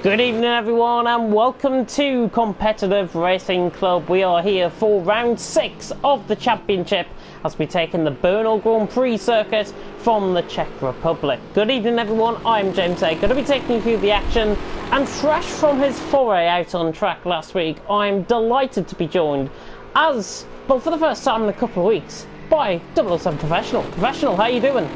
Good evening everyone and welcome to Competitive Racing Club. We are here for round 6 of the championship as we take in the Brno Grand Prix circuit from the Czech Republic. Good evening everyone, I'm James A. Going to be taking you through the action, and fresh from his foray out on track last week, I'm delighted to be joined as, well, for the first time in a couple of weeks, by 007 Professional. Professional, how you doing?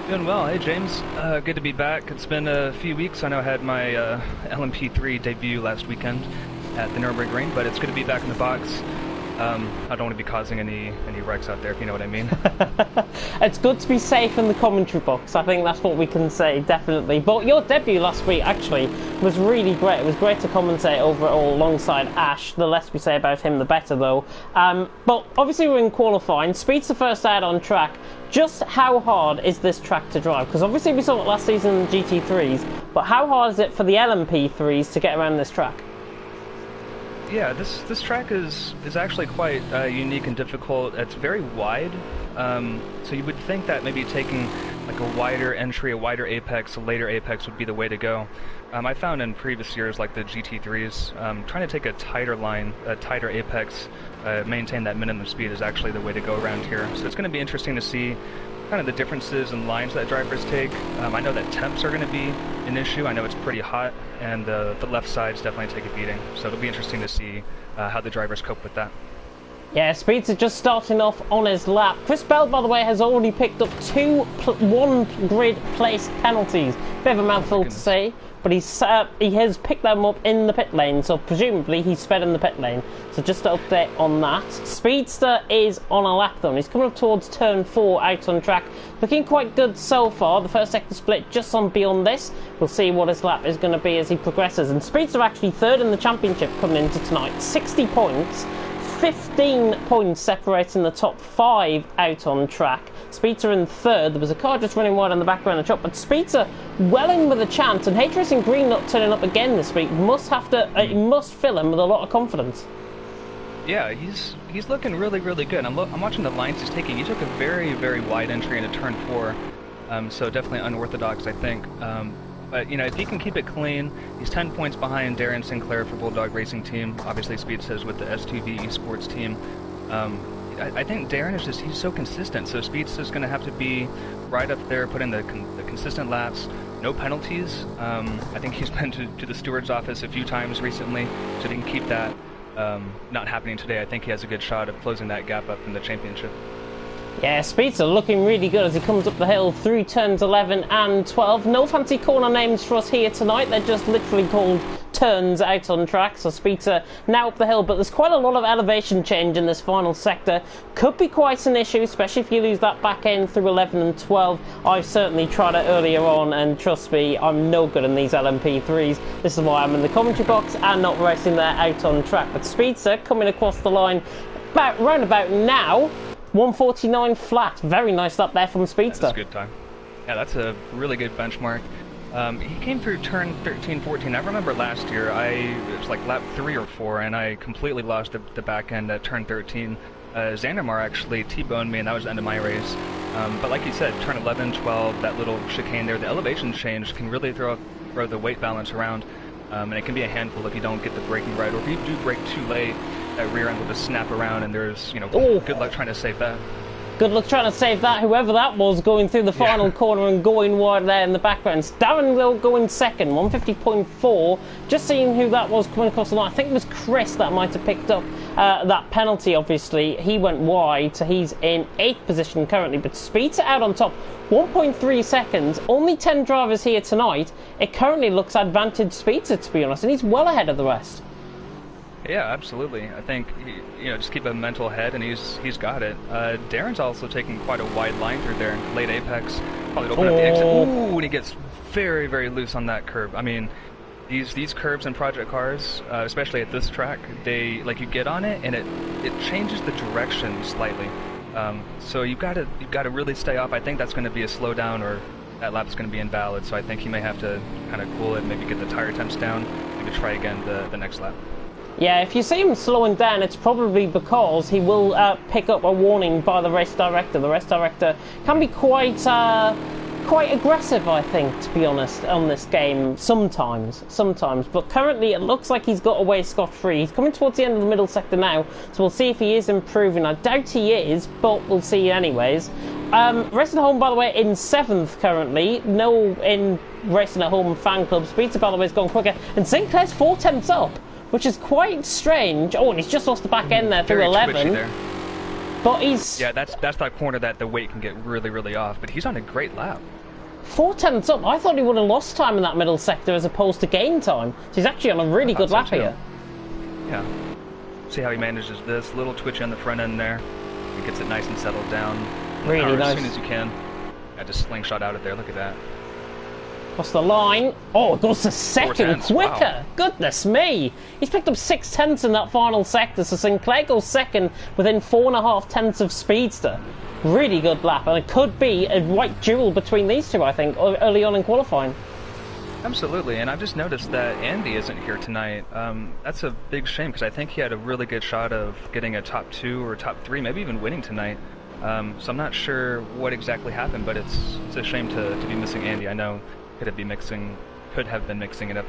Doing well. Hey James, good to be back. It's been a few weeks. I know I had my LMP3 debut last weekend at the Nürburgring Ring, but it's good to be back in the box. I don't want to be causing any wrecks out there, if you know what I mean. It's good to be safe in the commentary box. I think that's what we can say, definitely. But your debut last week actually was really great. It was great to commentate over it all alongside Ash. The less we say about him, the better, though. But obviously we're in qualifying. Speed's the first out on track. Just how hard is this track to drive? Because obviously we saw it last season in the GT3s, but how hard is it for the LMP3s to get around this track? Yeah, this track is actually quite unique and difficult. It's very wide, so you would think that maybe taking like a wider entry, a wider apex, a later apex would be the way to go. I found in previous years, like the GT3s, trying to take a tighter line, a tighter apex, maintain that minimum speed is actually the way to go around here. So it's going to be interesting to see kind of the differences in lines that drivers take. I know that temps are going to be an issue. I know it's pretty hot, and the left sides definitely take a beating. So it'll be interesting to see how the drivers cope with that. Yeah, Speeds are just starting off on his lap. Chris Bell, by the way, has already picked up 2 1-grid place penalties. Bit of a mouthful to say, but he has picked them up in the pit lane, so presumably he's sped in the pit lane. So just an update on that. Speedster is on a lap though. He's coming up towards turn 4 out on track. Looking quite good so far. The first sector split just on beyond this. We'll see what his lap is going to be as he progresses. And Speedster actually third in the championship coming into tonight. 60 points. 15 points separating the top 5 out on track. Speedster in third. There was a car just running wide on the back around the chop, but Speedster well in with a chance, and H Racing Green not turning up again this week must fill him with a lot of confidence. Yeah, he's looking really good. I'm watching the lines he's taking. He took a very wide entry into turn 4, so definitely unorthodox, I think. But, you know, if he can keep it clean, he's 10 points behind Darren Sinclair for Bulldog Racing Team. Obviously, Speed says with the TTGaming Esports team. I think Darren is he's so consistent. So Speed's just going to have to be right up there, put in the consistent laps, no penalties. I think he's been to the steward's office a few times recently, so if he can keep that not happening today, I think he has a good shot of closing that gap up in the championship. Yeah, Speedster looking really good as he comes up the hill through turns 11 and 12. No fancy corner names for us here tonight. They're just literally called turns out on track. So Speedster now up the hill, but there's quite a lot of elevation change in this final sector. Could be quite an issue, especially if you lose that back end through 11 and 12. I've certainly tried it earlier on, and trust me, I'm no good in these LMP3s. This is why I'm in the commentary box and not racing there out on track. But Speedster coming across the line round about now. 149 flat. Very nice up there from Speedster. That's a good time. Yeah, that's a really good benchmark. He came through turn 13, 14. I remember last year, it was like lap 3 or 4, and I completely lost the back end at turn 13. Xandermar actually T-boned me, and that was the end of my race. But like you said, turn 11, 12, that little chicane there, the elevation change can really throw the weight balance around. And it can be a handful if you don't get the braking right, or if you do brake too late, that rear end will just snap around, and there's, you know, good luck trying to save that. Good luck trying to save that, whoever that was, going through the final corner and going wide there in the background. Darren will go in second, 150.4. Just seeing who that was coming across the line. I think it was Chris that might have picked up that penalty, obviously. He went wide, so he's in 8th position currently. But Speedster out on top, 1.3 seconds. Only 10 drivers here tonight. It currently looks advantage Speedster, to be honest, and he's well ahead of the rest. Yeah, absolutely. I think, you know, just keep a mental head, and he's got it. Darren's also taking quite a wide line through there, late apex. Probably open up the exit. Ooh, and he gets very loose on that curb. I mean, these curbs in project cars, especially at this track, you get on it, and it changes the direction slightly. So you've got to really stay off. I think that's going to be a slowdown, or that lap's going to be invalid. So I think he may have to kind of cool it, maybe get the tire temps down, maybe try again the next lap. Yeah, if you see him slowing down, it's probably because he will pick up a warning by the race director. The race director can be quite quite aggressive, I think, to be honest, on this game. Sometimes. But currently, it looks like he's got away scot-free. He's coming towards the end of the middle sector now, so we'll see if he is improving. I doubt he is, but we'll see anyways. Racing at Home, by the way, in 7th currently. No in Racing at Home fan club. Speedster, by the way, has gone quicker. And Sinclair's 4 tenths up, which is quite strange. Oh, and he's just lost the back end there through 11. But he's... Yeah, that's that corner that the weight can get really, really off. But he's on a great lap. 4 tenths up. I thought he would have lost time in that middle sector as opposed to gain time. So he's actually on a really good lap here. Yeah. See how he manages this. Little twitch on the front end there. He gets it nice and settled down. Really nice. As soon as you can. I just slingshot out of there. Look at that. Across the line. Oh, it goes to second quicker. Wow. Goodness me. He's picked up 6 tenths in that final sector. So Sinclair goes second within 4.5 tenths of Speedster. Really good lap. And it could be a right duel between these two, I think, early on in qualifying. Absolutely. And I've just noticed that Andy isn't here tonight. That's a big shame because I think he had a really good shot of getting a top 2 or top 3, maybe even winning tonight. So I'm not sure what exactly happened, but it's a shame to be missing Andy. I know could have been mixing it up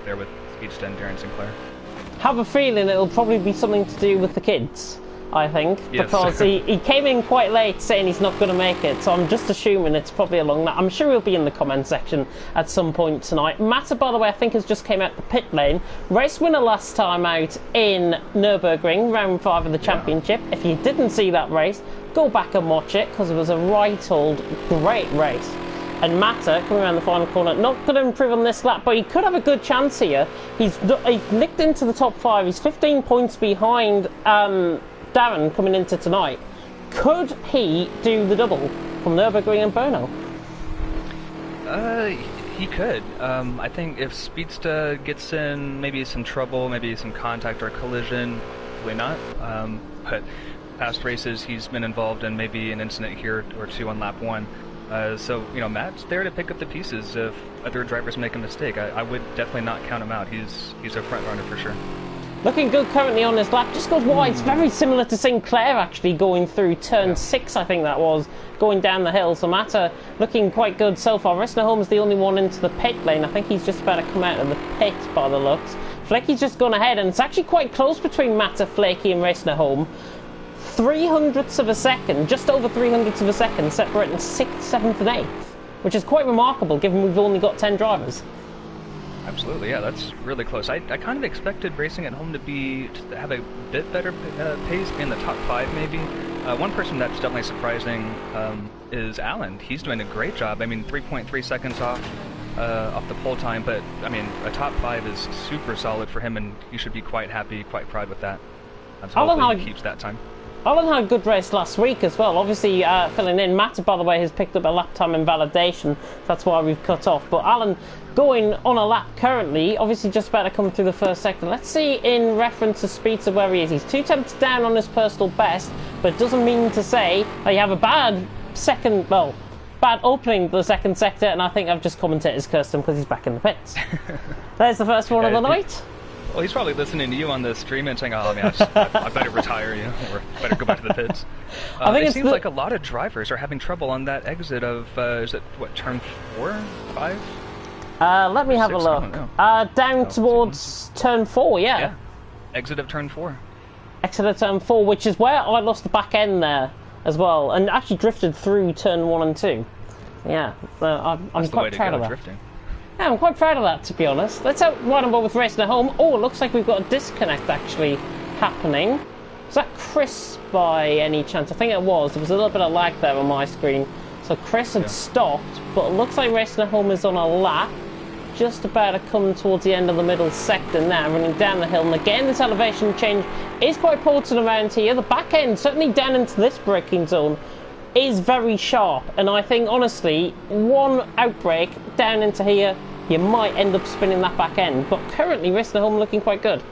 there with Speedster and Darren Sinclair. Have a feeling it'll probably be something to do with the kids, I think, yes. Because he came in quite late saying he's not going to make it, so I'm just assuming it's probably along that. I'm sure he'll be in the comment section at some point tonight. Mata, by the way, I think has just came out the pit lane. Race winner last time out in Nürburgring, round 5 of the championship. If you didn't see that race, go back and watch it, because it was a right old great race. And Mata, coming around the final corner, not going to improve on this lap, but he could have a good chance here. He's nicked into the top 5. He's 15 points behind Darren coming into tonight. Could he do the double from Nürburgring and Brno? He could. I think if Speedster gets in maybe some trouble, maybe some contact or collision, probably not. But past races, he's been involved in maybe an incident here or two on lap 1. So, you know, Matt's there to pick up the pieces if other drivers make a mistake. I would definitely not count him out. He's a front runner for sure. Looking good currently on his lap, just goes wide. It's very similar to Sinclair actually going through turn 6, I think that was, going down the hill. So Mata looking quite good so far. Racing at Home is the only one into the pit lane. I think he's just about to come out of the pit by the looks. Flaky's just gone ahead, and it's actually quite close between Mata, Flaky and Racing at Home. 300ths of a second, just over 300ths of a second, separating 6th, 7th and 8th, which is quite remarkable given we've only got 10 drivers. Absolutely, yeah, that's really close. I kind of expected Racing at Home to have a bit better pace, be in the top 5 maybe. One person that's definitely surprising is Alan. He's doing a great job. I mean, 3.3 seconds off the pole time, but I mean, a top 5 is super solid for him, and he should be quite happy, quite proud with that. So hopefully he keeps that time. Alan had a good race last week as well. Obviously, filling in. Matt, by the way, has picked up a lap time invalidation. That's why we've cut off. But Alan going on a lap currently, obviously just about to come through the first sector. Let's see in reference to Speedster where he is. He's 2 tenths down on his personal best, but it doesn't mean to say that you have a bad opening to the second sector, and I think I've just commentated cursed him because he's back in the pits. There's the first one of the night. Well, he's probably listening to you on the stream and saying, oh, man, I better retire, you know, or better go back to the pits. I think it seems like a lot of drivers are having trouble on that exit of, is it, what, turn 4, 5? Let me have a look. Down towards turn 4, yeah. Exit of turn 4. Exit of turn 4, which is where I lost the back end there as well, and actually drifted through turn 1 and 2. Yeah, I'm quite proud of that. Drifting. Yeah, I'm quite proud of that, to be honest. Let's out right on board with Racing at Home. Oh, it looks like we've got a disconnect actually happening. Was that Chris by any chance? I think it was. There was a little bit of lag there on my screen. So Chris had stopped, but it looks like Racing at Home is on a lap. Just about to come towards the end of the middle sector now, running down the hill. And again, this elevation change is quite potent around here. The back end, certainly down into this braking zone, is very sharp. And I think, honestly, one outbreak down into here, you might end up spinning that back end. But currently, Racing at Home looking quite good.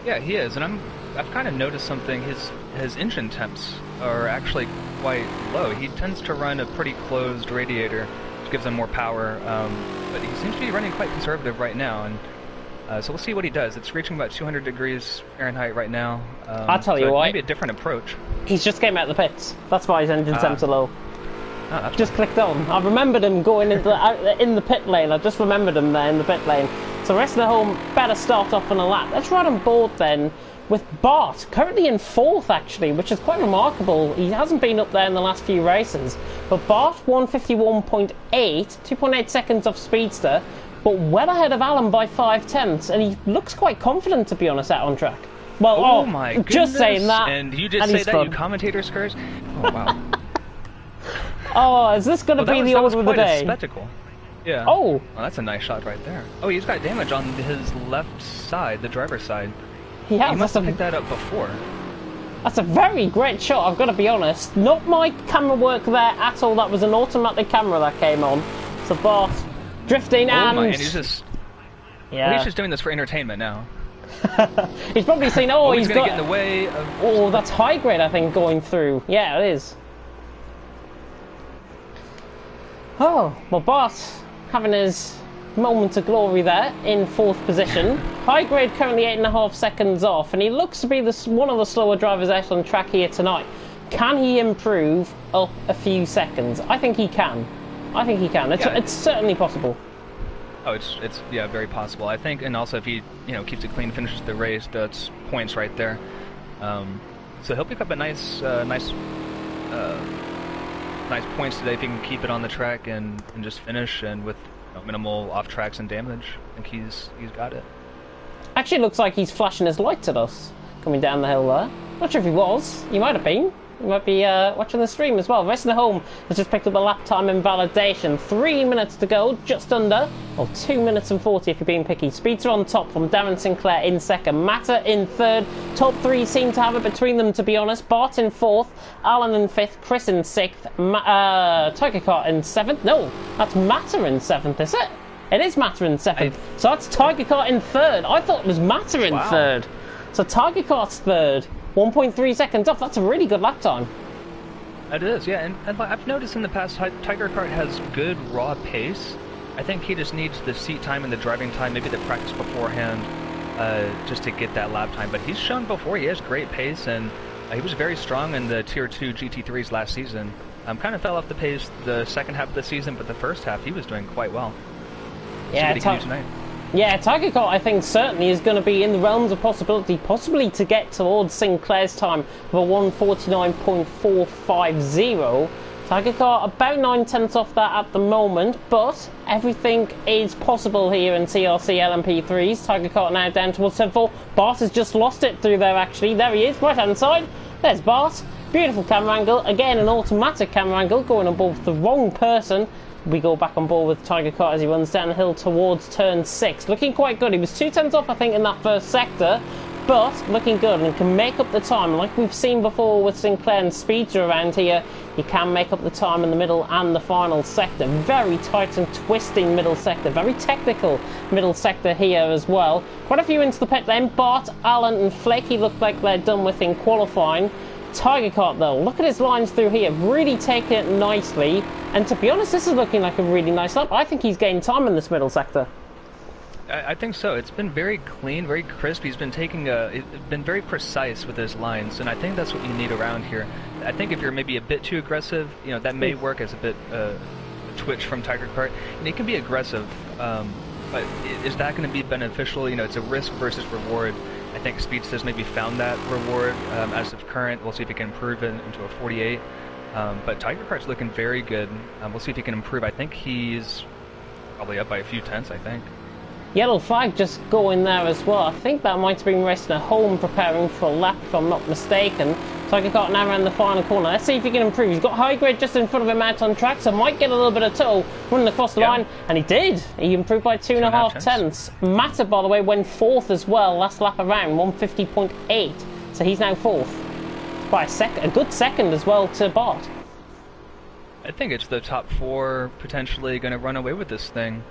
Yeah, he is. And I've kind of noticed something. His engine temps are actually quite low. He tends to run a pretty closed radiator, which gives him more power. But he seems to be running quite conservative right now. And so we'll see what he does. It's reaching about 200 degrees Fahrenheit right now. I'll tell you why. Maybe a different approach. He's just came out of the pits. That's why his engine temps are low. just clicked on. I remembered him going into in the pit lane. I just remembered him there in the pit lane. So rest of the home better start off on a lap. Let's ride on board then with Bart, currently in 4th actually, which is quite remarkable. He hasn't been up there in the last few races. But Bart 151.8, 2.8 seconds off Speedster, but well ahead of Alan by 5/10, and he looks quite confident, to be honest, out on track. Well, oh my goodness. Just saying that. And you just say that, fun. You commentator scars? Oh, wow. Oh, is this going to be the order of the day? A spectacle. Yeah. Oh, that's a nice shot right there. Oh, he's got damage on his left side, the driver's side. He must have picked that up before. That's a very great shot, I've got to be honest. Not my camera work there at all. That was an automatic camera that came on. So Bart drifting and he's just... Yeah. Well, he's just doing this for entertainment now. He's probably seen, he's got... get in the way of... Oh, that's high grade, I think, going through. Yeah, it is. Oh, well, Bart having his moment of glory there in 4th position. High grade currently 8.5 seconds off, and he looks to be one of the slower drivers out on track here tonight. Can he improve up a few seconds? I think he can. It's certainly possible. Oh, it's very possible. I think, and also if he keeps it clean, finishes the race, that's points right there. So he'll pick up a nice points today if he can keep it on the track and just finish, and with minimal off tracks and damage. I think he's got it. Actually, looks like he's flashing his lights at us coming down the hill there. Not sure if he was. He might have been. He might be watching the stream as well. Rest of the home has just picked up a lap time invalidation. 3 minutes to go, just under. Or 2 minutes and 40 if you're being picky. Speedster on top from Darren Sinclair in 2nd. Matter in 3rd. Top 3 seem to have it between them, to be honest. Bart in 4th. Alan in 5th. Chris in 6th. Tiger Car in 7th. No, that's Matter in 7th, is it? It is Matter in 7th. So that's Tiger Car in 3rd. I thought it was Matter in 3rd. So Tiger Car's 3rd. 1.3 seconds off. That's a really good lap time. It is, yeah. And I've noticed in the past, Tiger Kart has good raw pace. I think he just needs the seat time and the driving time, maybe the practice beforehand, just to get that lap time. But he's shown before he has great pace, and he was very strong in the Tier 2 GT3s last season. Kind of fell off the pace the second half of the season, but the first half he was doing quite well. Yeah, Tiger Car, I think, certainly is going to be in the realms of possibility, possibly to get towards Sinclair's time of a 1:49.450. Tiger Car about 9/10 off that at the moment, but everything is possible here in CRC LMP3s. Tiger Car now down towards 7-4. Bart has just lost it through there, actually. There he is, right-hand side. There's Bart. Beautiful camera angle. Again, an automatic camera angle, going on board with the wrong person. We go back on board with Tiger Car as he runs down the hill towards turn 6. Looking quite good. He was 2/10 off, I think, in that first sector, but looking good and can make up the time. Like we've seen before with Sinclair and Speedster around here, he can make up the time in the middle and the final sector. Very tight and twisting middle sector. Very technical middle sector here as well. Quite a few into the pit lane. Bart, Alan and Flaky look like they're done with in qualifying. Tiger Car though, look at his lines through here, really taking it nicely, and to be honest, this is looking like a really nice lap. I think he's gained time in this middle sector. I think so. It's been very clean, very crisp. He's been been very precise with his lines, and I think that's what you need around here. I think if you're maybe a bit too aggressive, that may work as a bit a twitch from Tiger Car, and he can be aggressive, but is that going to be beneficial? It's a risk versus reward. I think Speedster's maybe found that reward as of current. We'll see if he can improve it into a 48. But Tiger Kart's looking very good. We'll see if he can improve. I think he's probably up by a few tenths, I think. Yellow flag just going there as well. I think that might have been racing at home preparing for a lap, if I'm not mistaken. Tiger Kart now around the final corner. Let's see if he can improve. He's got high grade just in front of him out on track, so might get a little bit of tow running across the line. And he did. He improved by 2.5 tenths. Matter, by the way, went 4th as well last lap around, 150.8. So he's now 4th. By a good second as well to Bart. I think it's the top 4 potentially going to run away with this thing.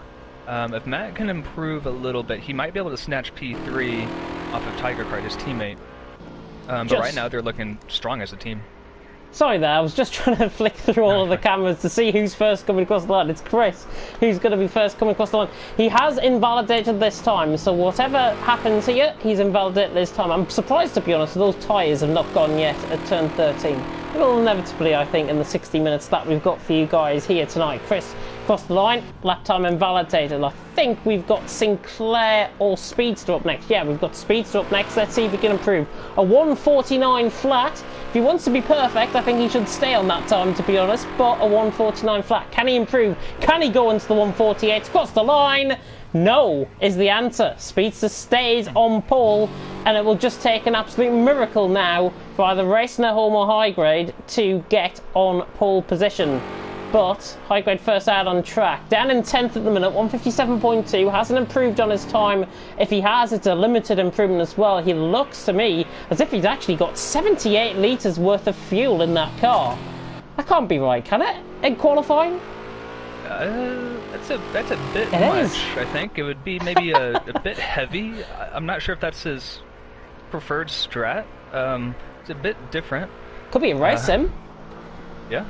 If Matt can improve a little bit, he might be able to snatch P3 off of Tiger Kart, his teammate. But right now they're looking strong as a team. Sorry there, I was just trying to flick through all of the cameras to see who's first coming across the line. It's Chris who's going to be first coming across the line. He has invalidated this time, so whatever happens here, he's invalidated this time. I'm surprised, to be honest, those tyres have not gone yet at turn 13. It will inevitably, I think, in the 60 minutes that we've got for you guys here tonight. Chris across the line, lap time invalidated. I think we've got Sinclair or Speedster up next. Yeah, we've got Speedster up next. Let's see if he can improve. A 1:49 flat. If he wants to be perfect, I think he should stay on that time, to be honest. But a 1:49 flat. Can he improve? Can he go into the 1:48? Across the line? No, is the answer. Speedster stays on pole, and it will just take an absolute miracle now for either Racing Home or High Grade to get on pole position. But High Grade first out on track, down in 10th at the minute, 1:57.2, hasn't improved on his time. If he has, it's a limited improvement as well. He looks to me as if he's actually got 78 litres worth of fuel in that car. That can't be right, can it? In qualifying? That's a bit much. I think it would be maybe a bit heavy. I'm not sure if that's his preferred strat. It's a bit different. Could be a race sim. Yeah.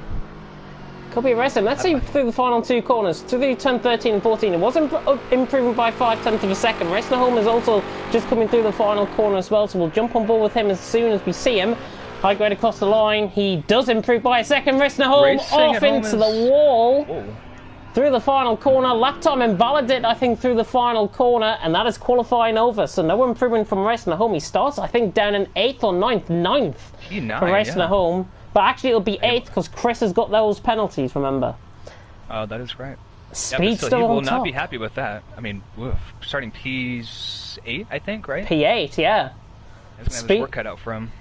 Could be a race sim. Let's see through the final two corners. Through turn 13 and 14, it was improving by 0.5 of a second. Racing Home is also just coming through the final corner as well, so we'll jump on board with him as soon as we see him. High Grade across the line. He does improve by a second. Racing Home off into the wall. Whoa. Through the final corner, lap time invalidated, I think, through the final corner, and that is qualifying over. So no improvement from Racing Home. He starts, I think, down in 8th or 9th for Racing Home. But actually, it'll be 8th because Chris has got those penalties, remember? Oh, that is right. Speedster he will on top. not be happy with that. I mean, starting P8, I think, right? P8, yeah. He's going to have his work cut out for him.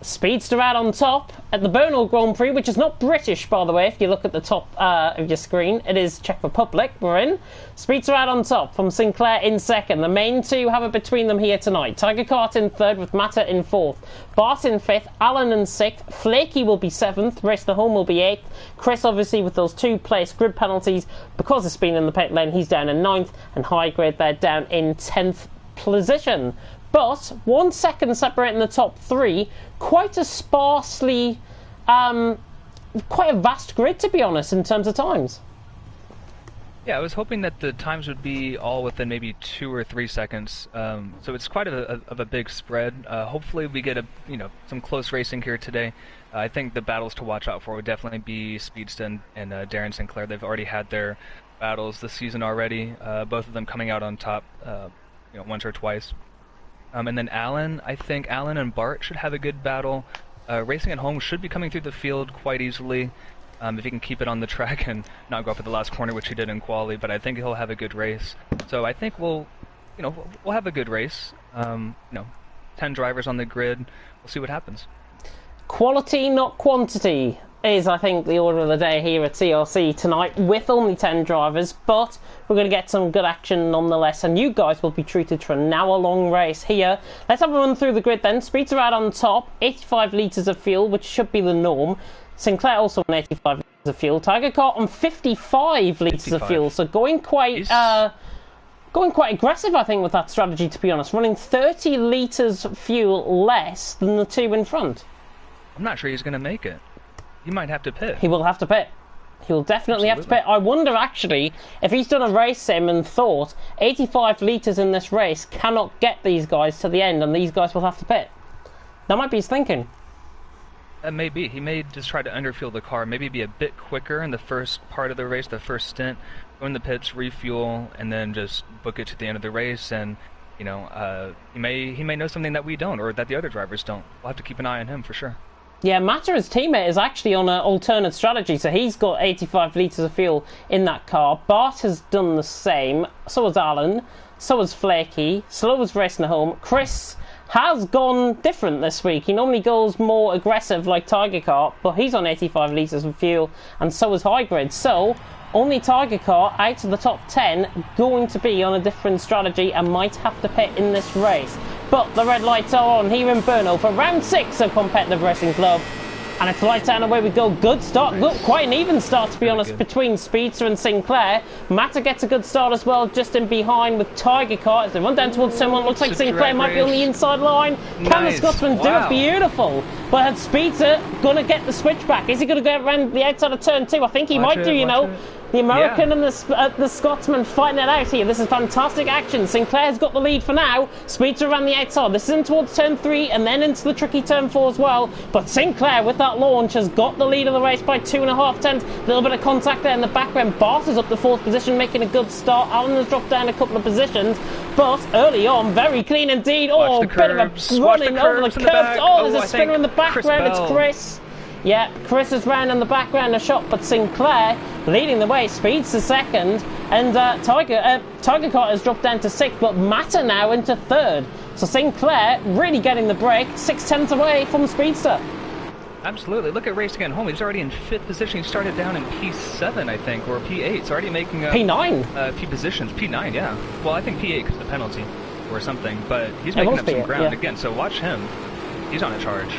Speedster out on top at the Brno Grand Prix, which is not British, by the way. If you look at the top of your screen, it is Czech Republic we're in. Speedster out on top from Sinclair in second. The main two have it between them here tonight. Tiger Kart in third with Matta in fourth. Bart in fifth, Alan in sixth. Flaky will be seventh. Racing Home will be eighth. Chris, obviously, with those 2 place grid penalties, because it's been in the pit lane, he's down in 9th. And High Grade, they're down in 10th position. But 1 second separating the top 3, quite a sparsely, quite a vast grid, to be honest, in terms of times. Yeah, I was hoping that the times would be all within maybe 2 or 3 seconds. So it's quite a big spread. Hopefully we get some close racing here today. I think the battles to watch out for would definitely be Speedster and Darren Sinclair. They've already had their battles this season already. Both of them coming out on top, once or twice. And then I think Alan and Bart should have a good battle. Racing at Home should be coming through the field quite easily if he can keep it on the track and not go up at the last corner, which he did in quali. But I think he'll have a good race. So I think we'll have a good race. 10 drivers on the grid. We'll see what happens. Quality, not quantity, is, I think, the order of the day here at CRC tonight, with only 10 drivers, but we're going to get some good action nonetheless, and you guys will be treated to an hour-long race here. Let's have a run through the grid then. Speedster out on top, 85 litres of fuel, which should be the norm. Sinclair also on 85 litres of fuel. Tiger Kart on 55 litres of fuel, so going quite aggressive, I think, with that strategy, to be honest. Running 30 litres fuel less than the two in front. I'm not sure he's going to make it. He might have to pit. He will have to pit. He will definitely have to pit. I wonder, actually, if he's done a race sim and thought 85 litres in this race cannot get these guys to the end and these guys will have to pit. That might be his thinking. Maybe. He may just try to underfuel the car, maybe be a bit quicker in the first part of the race, the first stint, go in the pits, refuel, and then just book it to the end of the race. And, he may know something that we don't, or that the other drivers don't. We'll have to keep an eye on him for sure. Yeah, Matta, his teammate, is actually on an alternate strategy, so he's got 85 litres of fuel in that car. Bart has done the same, so has Alan, so has Flaky, so has Racing Home. Chris has gone different this week. He normally goes more aggressive like Tiger Kart, but he's on 85 litres of fuel, and so is High Grade. So, only Tiger Kart out of the top 10 going to be on a different strategy and might have to pit in this race. But the red lights are on here in Brno for round 6 of Competitive Racing Club. And it's lights out and away we go. Good start. Nice. Good, quite an even start, to be honest, good. between Speedster and Sinclair. Mata gets a good start as well, just in behind with Tiger Car. As they run down towards someone, looks like Sinclair might be on the inside line. Can the Scotsman do it? Beautiful. But has Speedster going to get the switchback? Is he going to go around the outside of turn 2? I think he might do, you know. The American and the Scotsman fighting it out here. This is fantastic action. Sinclair's got the lead for now. Speedster around the outside. This is in towards turn 3 and then into the tricky turn 4 as well. But Sinclair, with that launch, has got the lead of the race by 2.5 tenths. A little bit of contact there in the background. Bart is up the 4th position, making a good start. Alan has dropped down a couple of positions. But early on, very clean indeed. Oh, a bit of a running over the curbs. Oh, there's a spinner in the background. It's Chris. Yeah, Chris is round in the background a shot, but Sinclair leading the way. Speeds to 2nd, and Tiger Car has dropped down to 6th, but Mata now into 3rd. So Sinclair really getting the break, 6 tenths away from Speedster. Absolutely. Look at racing at home. He's already in 5th position. He started down in P7, I think, or P8. He's already making P9. Few positions. P9, yeah. Well, I think P8 because of the penalty or something, but he's making up some ground again. So watch him. He's on a charge.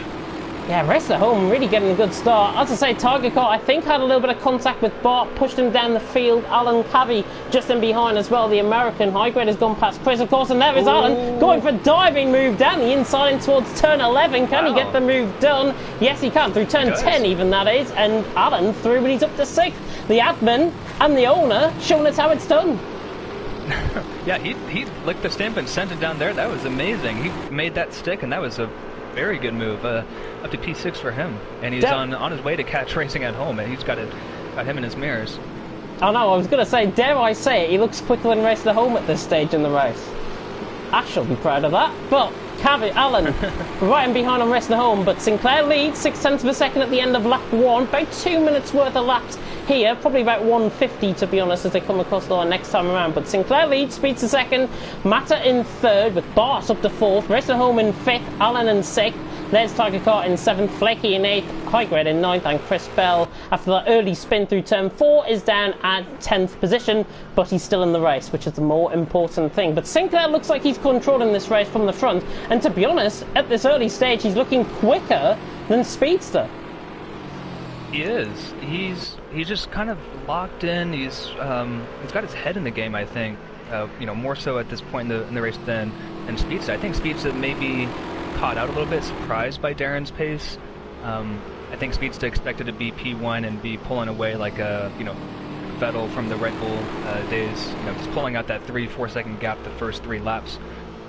Yeah, rest at home, really getting a good start. As I say, Tiger Car, I think, had a little bit of contact with Bart, pushed him down the field. Alan Cavey just in behind as well. The American high grade has gone past Chris, of course, and there is Alan going for a diving move down the inside in towards turn 11. Can he get the move done? Yes, he can, through turn 10 even, that is. And Alan through when he's up to 6th. The admin and the owner showing us how it's done. Yeah, he licked the stamp and sent it down there. That was amazing. He made that stick, and that was a very good move. Up to P6 for him, and he's on his way to catch racing at home, and he's got him in his mirrors. Oh no, I was going to say, dare I say it, he looks quicker than racing at home at this stage in the race. Ash will be proud of that, but Alan right in behind on racing at home, but Sinclair leads 6 tenths of a second at the end of lap 1, about 2 minutes worth of laps here, probably about 150 to be honest as they come across the line next time around. But Sinclair leads, Speeds to 2nd, Mata in 3rd with Bart up to 4th, racing at home in 5th, Alan in 6th. There's Tiger Car in 7th, Flaky in 8th, High Grade in 9th, and Chris Bell, after that early spin through turn 4, is down at 10th position, but he's still in the race, which is the more important thing. But Sinclair looks like he's controlling this race from the front, and to be honest, at this early stage, he's looking quicker than Speedster. He is. He's just kind of locked in. He's got his head in the game, I think. You know, more so at this point in the race than Speedster. I think Speedster maybe caught out a little bit, surprised by Darren's pace. I think Speedster expected to be P1 and be pulling away like a, you know, Vettel from the Red Bull days, you know, just pulling out that 3-4 second gap the first 3 laps.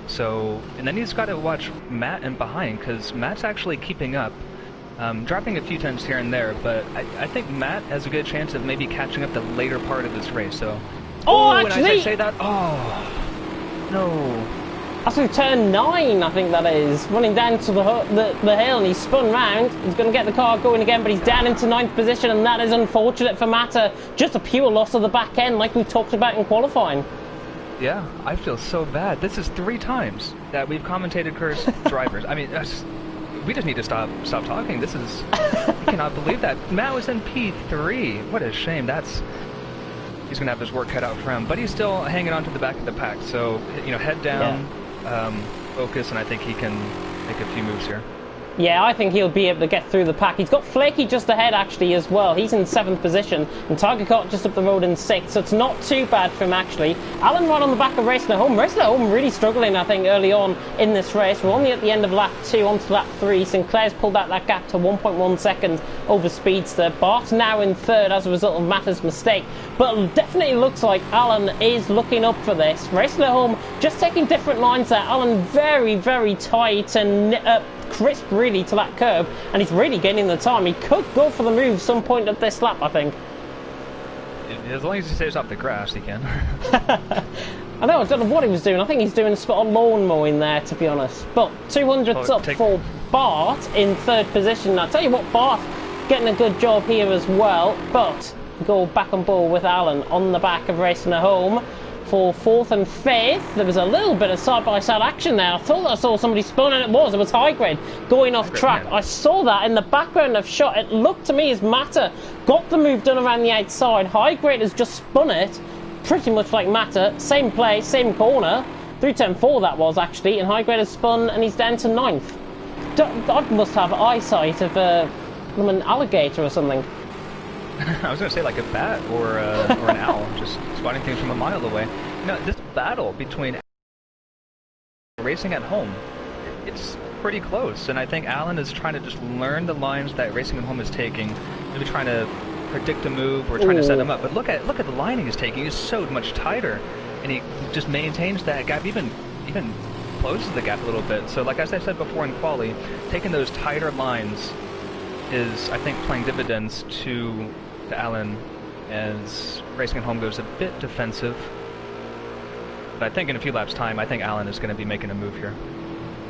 So, and then he's got to watch Matt in behind, because Matt's actually keeping up, dropping a few tenths here and there, but I think Matt has a good chance of maybe catching up the later part of this race. So, actually, when I say that, no. That's through turn 9, I think that is. Running down to the hill, and he's spun round. He's going to get the car going again, but he's down into 9th position, and that is unfortunate for Mata. Just a pure loss of the back end, like we talked about in qualifying. Yeah, I feel so bad. This is 3 times that we've commentated cursed drivers. I mean, we just need to stop talking. This is... I cannot believe that. Matt was in P3. What a shame. He's going to have his work cut out for him, but he's still hanging on to the back of the pack. So, you know, head down, focus, and I think he can make a few moves here. Yeah, I think he'll be able to get through the pack. He's got Flaky just ahead, actually, as well. He's in 7th position, and Tiger Car just up the road in 6th, so it's not too bad for him, actually. Alan right on the back of Racing at Home. Racing at Home really struggling, I think, early on in this race. We're only at the end of lap 2, onto lap 3. Sinclair's pulled out that gap to 1.1 seconds over Speedster. Bart now in 3rd as a result of Mata's mistake. But it definitely looks like Alan is looking up for this. Racing at Home just taking different lines there. Alan very, very tight and crisp really to that curb, and he's really gaining the time. He could go for the move some point at this lap, I think. As long as he stays off the grass, he can. I don't know what he was doing. I think he's doing a spot of lawn mowing there, to be honest. But 200's up for Bart in 3rd position. I'll tell you what, Bart getting a good job here as well, but go back and ball with Alan on the back of Racing at Home. For 4th and 5th, there was a little bit of side-by-side action there. I thought I saw somebody spun, and it was High Grade going off track. I saw that in the background of shot. It looked to me as Mata got the move done around the outside. High Grade has just spun it, pretty much like Mata. Same play, same corner. Through turn 4 that was, actually, and High Grade has spun, and he's down to 9th. I must have eyesight of an alligator or something. I was going to say like a bat or an owl, just spotting things from a mile away. You know, this battle between Racing at Home, it's pretty close, and I think Alan is trying to just learn the lines that Racing at Home is taking, maybe trying to predict a move or trying to set him up. But look at the lining he's taking. He's so much tighter, and he just maintains that gap, even closes the gap a little bit. So like as I said before in quali, taking those tighter lines is, I think, playing dividends to Alan as Racing at Home goes a bit defensive. But I think in a few laps' time, I think Alan is going to be making a move here.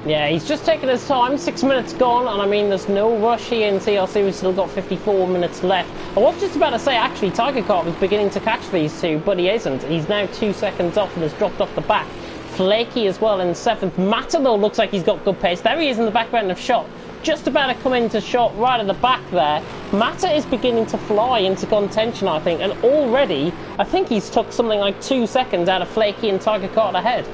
Yeah, he's just taking his time. 6 minutes gone, and I mean, there's no rush here in CRC. We've still got 54 minutes left. I was just about to say, actually, Tiger Kart was beginning to catch these two, but he isn't. He's now 2 seconds off and has dropped off the back. Flaky as well in 7th. Matter, though, looks like he's got good pace. There he is in the background of shot. Just about to come into shot right at the back there. Matter is beginning to fly into contention, I think, and already, I think he's took something like 2 seconds out of Flaky and Tiger Kart ahead.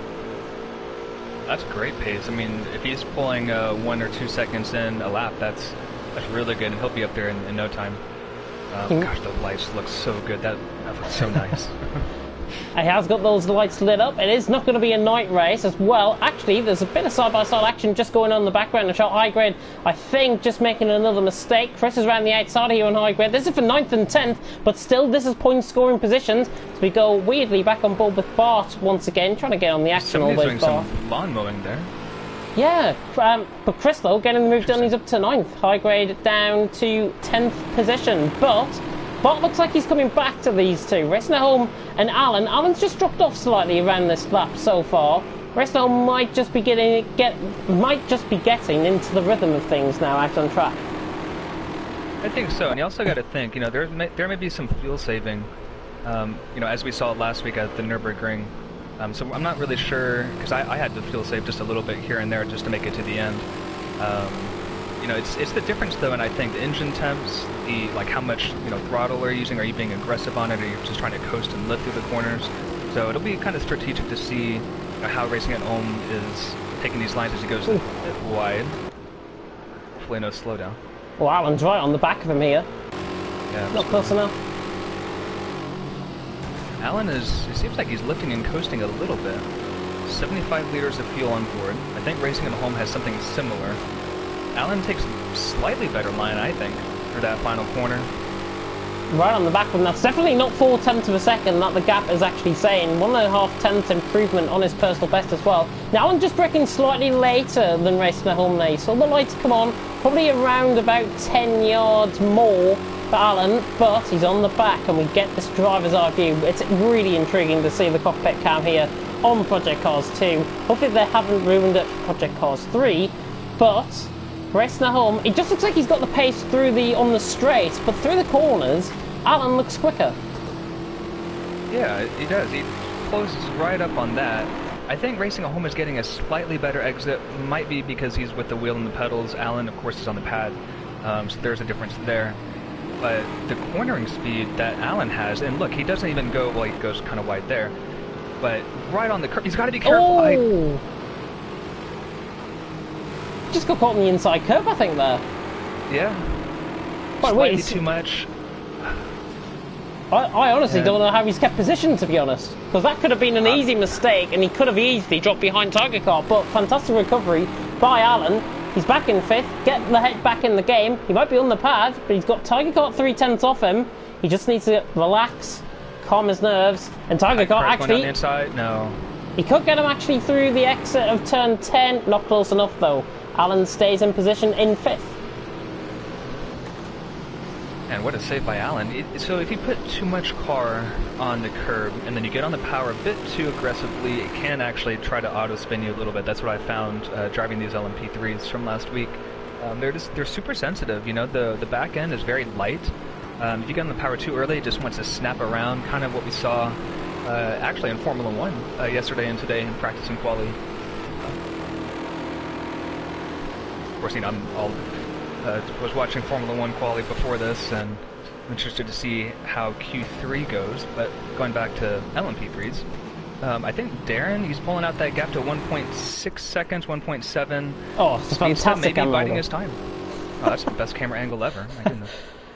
That's great pace. I mean, if he's pulling 1 or 2 seconds in a lap, that's really good, and he'll be up there in no time. Gosh, the lights look so good. That looks so nice. He has got those lights lit up. It is not going to be a night race as well. Actually, there's a bit of side-by-side action just going on in the background. A shot high grade, I think, just making another mistake. Chris is around the outside here on high grade. This is for 9th and 10th, but still, this is point-scoring positions. So we go weirdly back on board with Bart once again, trying to get on the action. Somebody's doing some lawn mowing there. Yeah, but Chris, though, getting the move done, he's up to 9th. High grade down to 10th position, but Bart looks like he's coming back to these two. Racing at Home and Alan. Alan's just dropped off slightly around this lap so far. Racing at Home might just be getting into the rhythm of things now out on track. I think so, and you also got to think, you know, there may be some fuel saving, you know, as we saw last week at the Nürburgring. So I'm not really sure, because I had to fuel save just a little bit here and there just to make it to the end. You know, it's the difference though, and I think the engine temps, like how much, you know, throttle are you using? Are you being aggressive on it, or are you just trying to coast and lift through the corners? So it'll be kind of strategic to see, you know, how Racing at Home is taking these lines as he goes a bit wide. Hopefully no slowdown. Well, Alan's right on the back of him here. Yeah, not close enough. Alan it seems like he's lifting and coasting a little bit. 75 liters of fuel on board. I think Racing at Home has something similar. Alan takes a slightly better line, I think, for that final corner. Right on the back of him. That's definitely not 4/10 of a second that the gap is actually saying. 1.5 improvement on his personal best as well. Now Alan just braking slightly later than Racing at Home there. So the lights come on, probably around about 10 yards more for Alan, but he's on the back and we get this driver's eye view. It's really intriguing to see the cockpit cam here on Project Cars 2. Hopefully they haven't ruined it for Project Cars 3, but Racing at Home, it just looks like he's got the pace on the straight, but through the corners, Alan looks quicker. Yeah, he does. He closes right up on that. I think Racing at Home is getting a slightly better exit. Might be because he's with the wheel and the pedals. Alan, of course, is on the pad, so there's a difference there. But the cornering speed that Alan has, and look, he doesn't even go, well, he goes kind of wide there, but right on the curve, he's got to be careful. Oh! Just got caught in the inside curve, I think, there. Yeah. Slightly too much. I honestly don't know how he's kept position, to be honest. Because that could have been an easy mistake, and he could have easily dropped behind Tiger Kart. But fantastic recovery by Alan. He's back in 5th, get the head back in the game. He might be on the pad, but he's got Tiger Kart 3/10 off him. He just needs to relax, calm his nerves. And Tiger Kart actually... on the inside? No. He could get him actually through the exit of turn 10. Not close enough, though. Alan stays in position in 5th. And what a save by Alan. So if you put too much car on the curb and then you get on the power a bit too aggressively, it can actually try to auto spin you a little bit. That's what I found driving these LMP3s from last week. They're super sensitive. You know, the back end is very light. If you get on the power too early, it just wants to snap around, kind of what we saw actually in Formula 1 yesterday and today in practice and quali. Of course, you know, was watching Formula 1 quali before this, and I'm interested to see how Q3 goes. But going back to LMP3s, I think Darren, he's pulling out that gap to 1.6 seconds, 1.7. Oh, it's a fantastic maybe biding his time. Oh, that's the best camera angle ever. My goodness.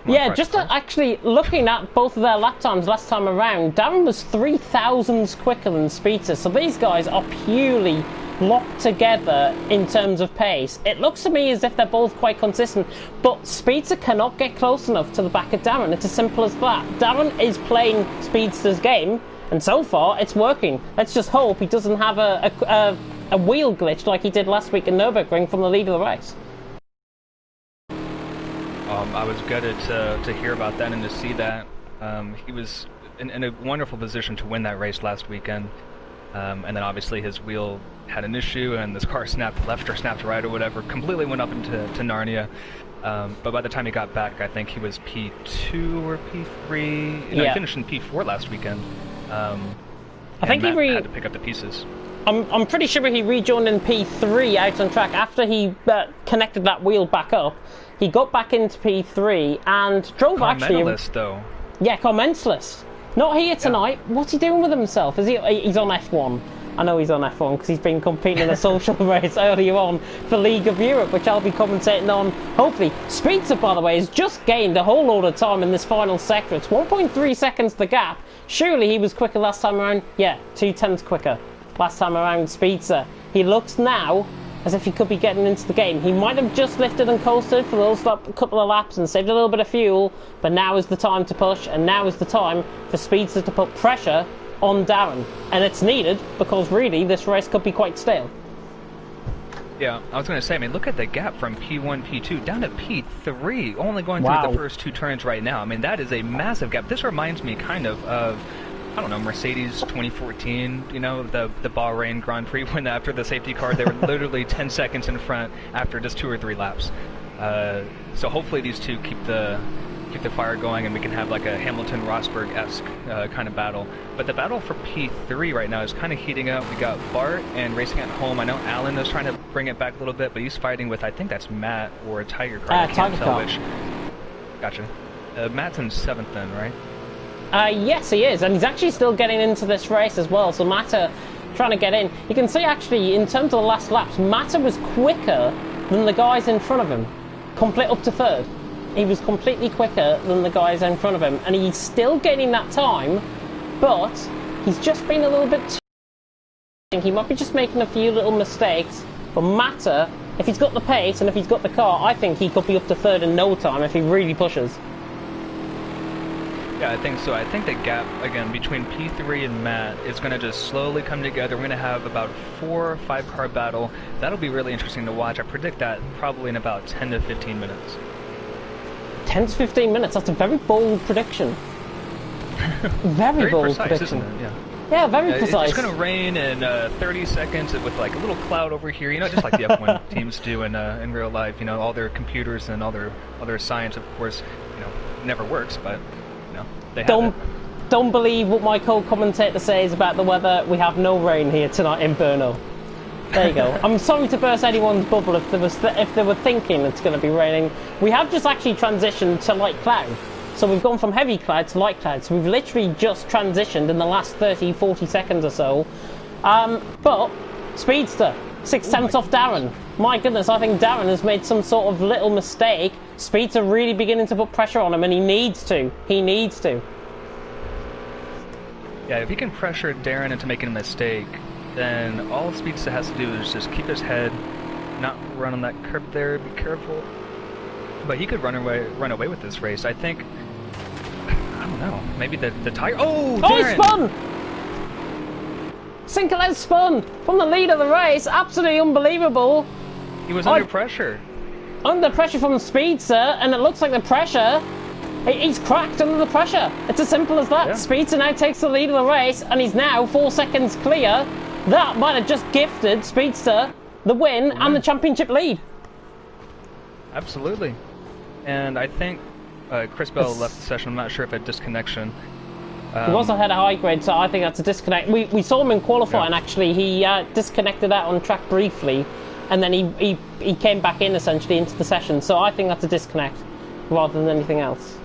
Yeah, just actually looking at both of their lap times last time around, Darren was 3,000s quicker than Speedster, so these guys are purely locked together in terms of pace. It looks to me as if they're both quite consistent, but Speedster cannot get close enough to the back of Darren. It's as simple as that. Darren is playing Speedster's game, and so far it's working. Let's just hope he doesn't have a wheel glitch like he did last week in Nürburgring from the lead of the race. I was gutted to hear about that and to see that. He was in a wonderful position to win that race last weekend. And then obviously his wheel had an issue and this car snapped left or snapped right or whatever, completely went up into Narnia. But by the time he got back, I think he was P2 or P3. He finished in P4 last weekend. I think Matt had to pick up the pieces. I'm pretty sure he rejoined in P3 out on track after he connected that wheel back up. He got back into P3 and drove actually. Though. Yeah, Commenceless. Not here tonight. Yeah. What's he doing with himself? He's on F1. I know he's on F1 because he's been competing in a social race earlier on for League of Europe, which I'll be commentating on, hopefully. Speedster, by the way, has just gained a whole load of time in this final sector. It's 1.3 seconds the gap. Surely he was quicker last time around. Yeah, 2/10 quicker last time around, Speedster. He looks now as if he could be getting into the game. He might have just lifted and coasted for those couple of laps and saved a little bit of fuel, but now is the time to push, and now is the time for Speedster to put pressure on Darren. And it's needed, because really, this race could be quite stale. Yeah, I was going to say, I mean, look at the gap from P1, P2, down to P3, only going through the first two turns right now. I mean, that is a massive gap. This reminds me kind of I don't know, Mercedes 2014, you know, the Bahrain Grand Prix, when after the safety car, they were literally 10 seconds in front after just 2 or 3 laps. So hopefully these two keep the fire going and we can have like a Hamilton-Rosberg-esque kind of battle. But the battle for P3 right now is kind of heating up. We got Bart and racing at home. I know Alan is trying to bring it back a little bit, but he's fighting with, I think that's Matt or a Tiger car. I can't tell which. Gotcha. Matt's in 7th then, right? Yes, he is, and he's actually still getting into this race as well, so Mata trying to get in. You can see actually, in terms of the last laps, Mata was quicker than the guys in front of him, complete up to 3rd. He was completely quicker than the guys in front of him, and he's still getting that time, but he's just been a little bit too... I think he might be just making a few little mistakes, but Mata, if he's got the pace and if he's got the car, I think he could be up to 3rd in no time if he really pushes. Yeah, I think so. I think the gap, again, between P3 and Matt is going to just slowly come together. We're going to have about 4 or 5 car battle. That'll be really interesting to watch. I predict that probably in about 10 to 15 minutes. 10 to 15 minutes? That's a very bold prediction. Very bold precise, prediction. Isn't it? Yeah, very precise. It's going to rain in 30 seconds with like a little cloud over here, you know, just like the F1 teams do in real life. You know, all their computers and all their science, of course, you know, never works, but... Don't believe what my co-commentator says about the weather. We have no rain here tonight in Brno. There you go. I'm sorry to burst anyone's bubble if they were thinking it's going to be raining. We have just actually transitioned to light cloud. So we've gone from heavy cloud to light cloud. So we've literally just transitioned in the last 30, 40 seconds or so. But Speedster, 6/10 off Darren. My goodness, I think Darren has made some sort of little mistake. Speedster really beginning to put pressure on him, and he needs to. He needs to. Yeah, if he can pressure Darren into making a mistake, then all Speedster has to do is just keep his head, not run on that curb there, be careful. But he could run away with this race. I think, I don't know, maybe the tire... Oh, Darren! Oh, he spun! Sinclair spun from the lead of the race. Absolutely unbelievable. He was under pressure. Under pressure from Speedster, and it looks like the pressure... He's cracked under the pressure. It's as simple as that. Yeah. Speedster now takes the lead of the race, and he's now 4 seconds clear. That might have just gifted Speedster the win and the championship lead. Absolutely. And I think Chris Bell left the session. I'm not sure if a disconnection. He also had a high grade, so I think that's a disconnect. We saw him in qualifying, actually. He disconnected out on track briefly, and then he came back in, essentially, into the session. So I think that's a disconnect, rather than anything else.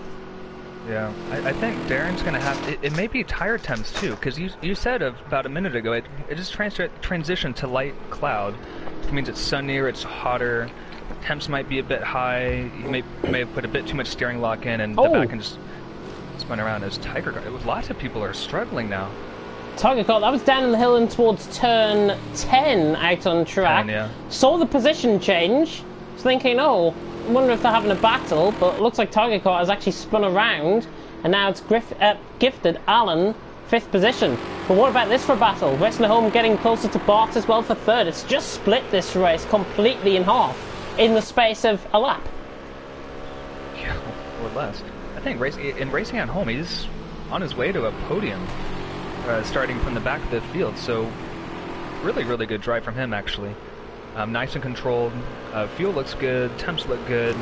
Yeah, I think Darren's going to have... It may be tire temps, too, because you said about a minute ago, it just transitioned to light cloud, which means it's sunnier, it's hotter. Temps might be a bit high. He may have put a bit too much steering lock in, and the back end just spun around as Tiger Car. Lots of people are struggling now. Tiger Car, that was down in the hill and towards turn 10 out on track. 10, yeah. Saw the position change. Was thinking, oh, I wonder if they're having a battle, but it looks like Tiger Car has actually spun around, and now it's gifted Alan 5th position. But what about this for a battle? Racing Home getting closer to Bart as well for 3rd. It's just split this race completely in half in the space of a lap. Yeah, or less. I think in Racing at Home, he's on his way to a podium, starting from the back of the field. So really, really good drive from him, actually. Nice and controlled. Fuel looks good. Temps look good.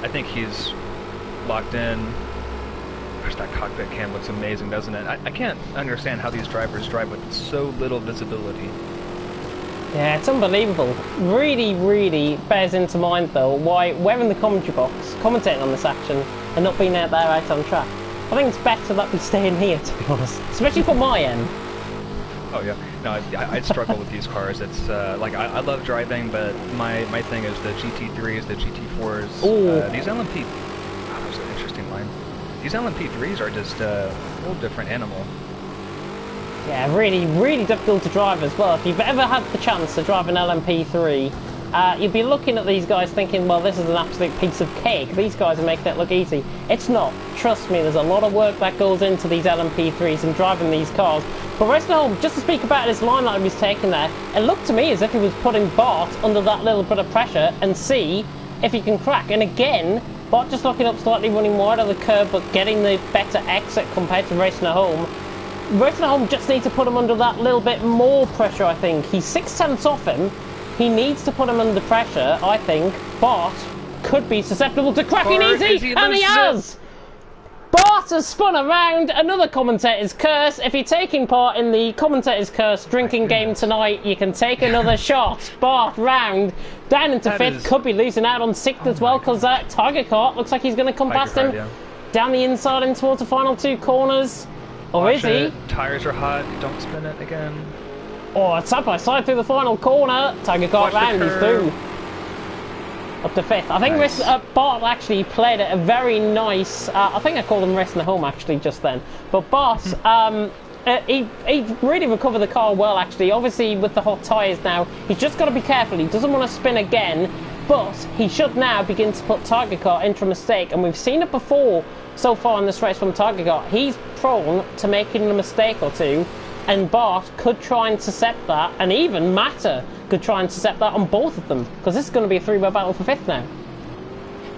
I think he's locked in. Gosh, that cockpit cam looks amazing, doesn't it? I can't understand how these drivers drive with so little visibility. Yeah, it's unbelievable. Really, really bears into mind, though, why we're in the commentary box, commentating on this action, and not being out there out on track. I think it's better that we stay in here, to be honest. Especially for my end. Oh, yeah. No, I'd struggle with these cars. It's, like, I love driving, but my thing is the GT3s, the GT4s. These LMP... Oh, that was an interesting line. These LMP3s are just a whole different animal. Yeah, really, really difficult to drive as well. If you've ever had the chance to drive an LMP3, you'd be looking at these guys thinking, well, this is an absolute piece of cake. These guys are making it look easy. It's not. Trust me, there's a lot of work that goes into these LMP3s and driving these cars. But Racing Home, just to speak about his line that he was taking there, it looked to me as if he was putting Bart under that little bit of pressure and see if he can crack. And again, Bart just looking up slightly, running wide of the curb, but getting the better exit compared to Racing at Home. Racing at Home just need to put him under that little bit more pressure, I think. He's 6/10 off him. He needs to put him under pressure, I think. Bart could be susceptible to cracking easy, and he has! Bart has spun around, another commentator's curse. If you're taking part in the commentator's curse drinking game tonight, you can take another shot. Bart round, down into 5th, could be losing out on 6th as well, because Tiger Car looks like he's going to come past him. Yeah. Down the inside and towards the final 2 corners. Or is he? Tires are hot, don't spin it again. Oh, it's side by side through the final corner. Tiger Car round, he's through. Up to 5th. I think nice. Bart actually played a very nice... I think I called him Racing at Home actually just then. But Bart, he really recovered the car well actually. Obviously with the hot tyres now, he's just got to be careful. He doesn't want to spin again, but he should now begin to put Tiger Car into a mistake. And we've seen it before so far in this race from Tiger Car. He's prone to making a mistake or two. And Bart could try and intercept that, and even Matter could try and intercept that on both of them, because this is going to be a 3-way battle for 5th now.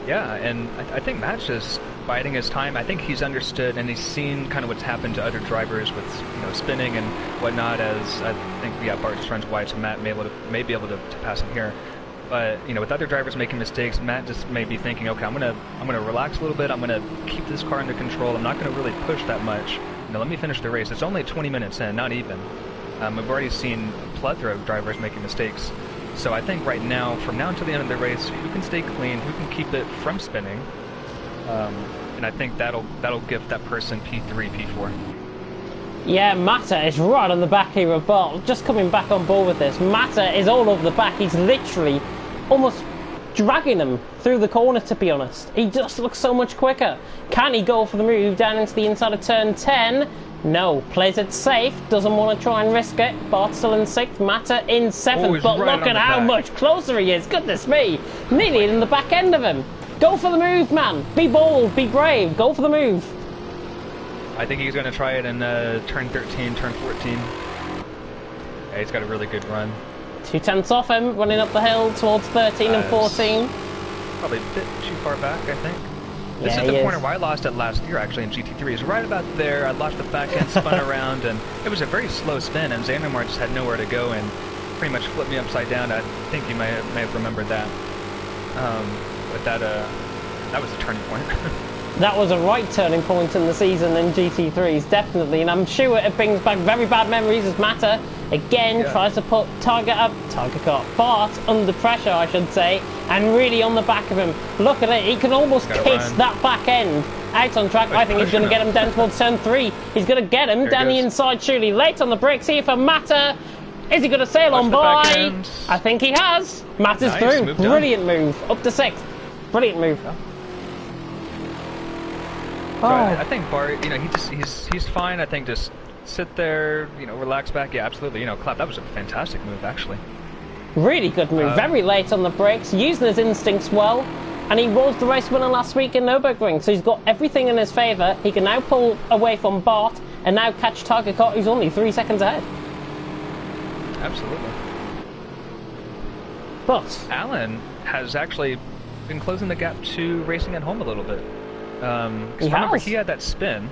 Yeah, and I think Matt's just biding his time. I think he's understood, and he's seen kind of what's happened to other drivers with spinning and whatnot. As I think Bart just runs wide, so Matt may be able to pass him here. But with other drivers making mistakes, Matt just may be thinking, okay, I'm gonna relax a little bit. I'm gonna keep this car under control. I'm not gonna really push that much. Let me finish the race. It's only 20 minutes in, not even. We've already seen a plethora of drivers making mistakes. So I think right now, from now until the end of the race, who can stay clean, who can keep it from spinning, and I think that'll give that person P3, P4. Yeah, Matter is right on the back here of Bart. Just coming back on board with this. Matter is all over the back. He's literally almost dragging him through the corner, to be honest. He just looks so much quicker. Can he go for the move down into the inside of turn 10? No. Plays it safe. Doesn't want to try and risk it. Bart still in 6th. Matter in 7th. But look at how much closer he is. Goodness me. Nearly in the back end of him. Go for the move, man. Be bold. Be brave. Go for the move. I think he's going to try it in turn 13, turn 14. Yeah, he's got a really good run. 2/10 off him, running up the hill towards 13 and 14. Probably a bit too far back, I think. This is the corner where I lost it last year, actually, in GT3. It's right about there. I lost the back end, spun around, and it was a very slow spin, and Xandermar just had nowhere to go and pretty much flipped me upside down. I think you may have remembered that. But that was a turning point. That was a right turning point in the season in GT3s, definitely, and I'm sure it brings back very bad memories as Matter again tries to put Bart under pressure, I should say, and really on the back of him. Look at it, he can almost kiss that back end out on track. I think he's going to get him down towards turn 3. He's going to get him down the inside, surely. Late on the brakes here for Matter. Is he going to sail on by? I think he has. Matt is through. Brilliant move. Up to 6th. Brilliant move. So I think Bart, you know, he's fine. I think just sit there, you know, relax back. Yeah, absolutely. You know, clap. That was a fantastic move, actually. Really good move. Very late on the brakes, using his instincts well, and he was the race winner last week in Nürburgring. So he's got everything in his favour. He can now pull away from Bart and now catch Target Car, who's only 3 seconds ahead. Absolutely. But Alan has actually been closing the gap to Racing at Home a little bit. Remember, he had that spin,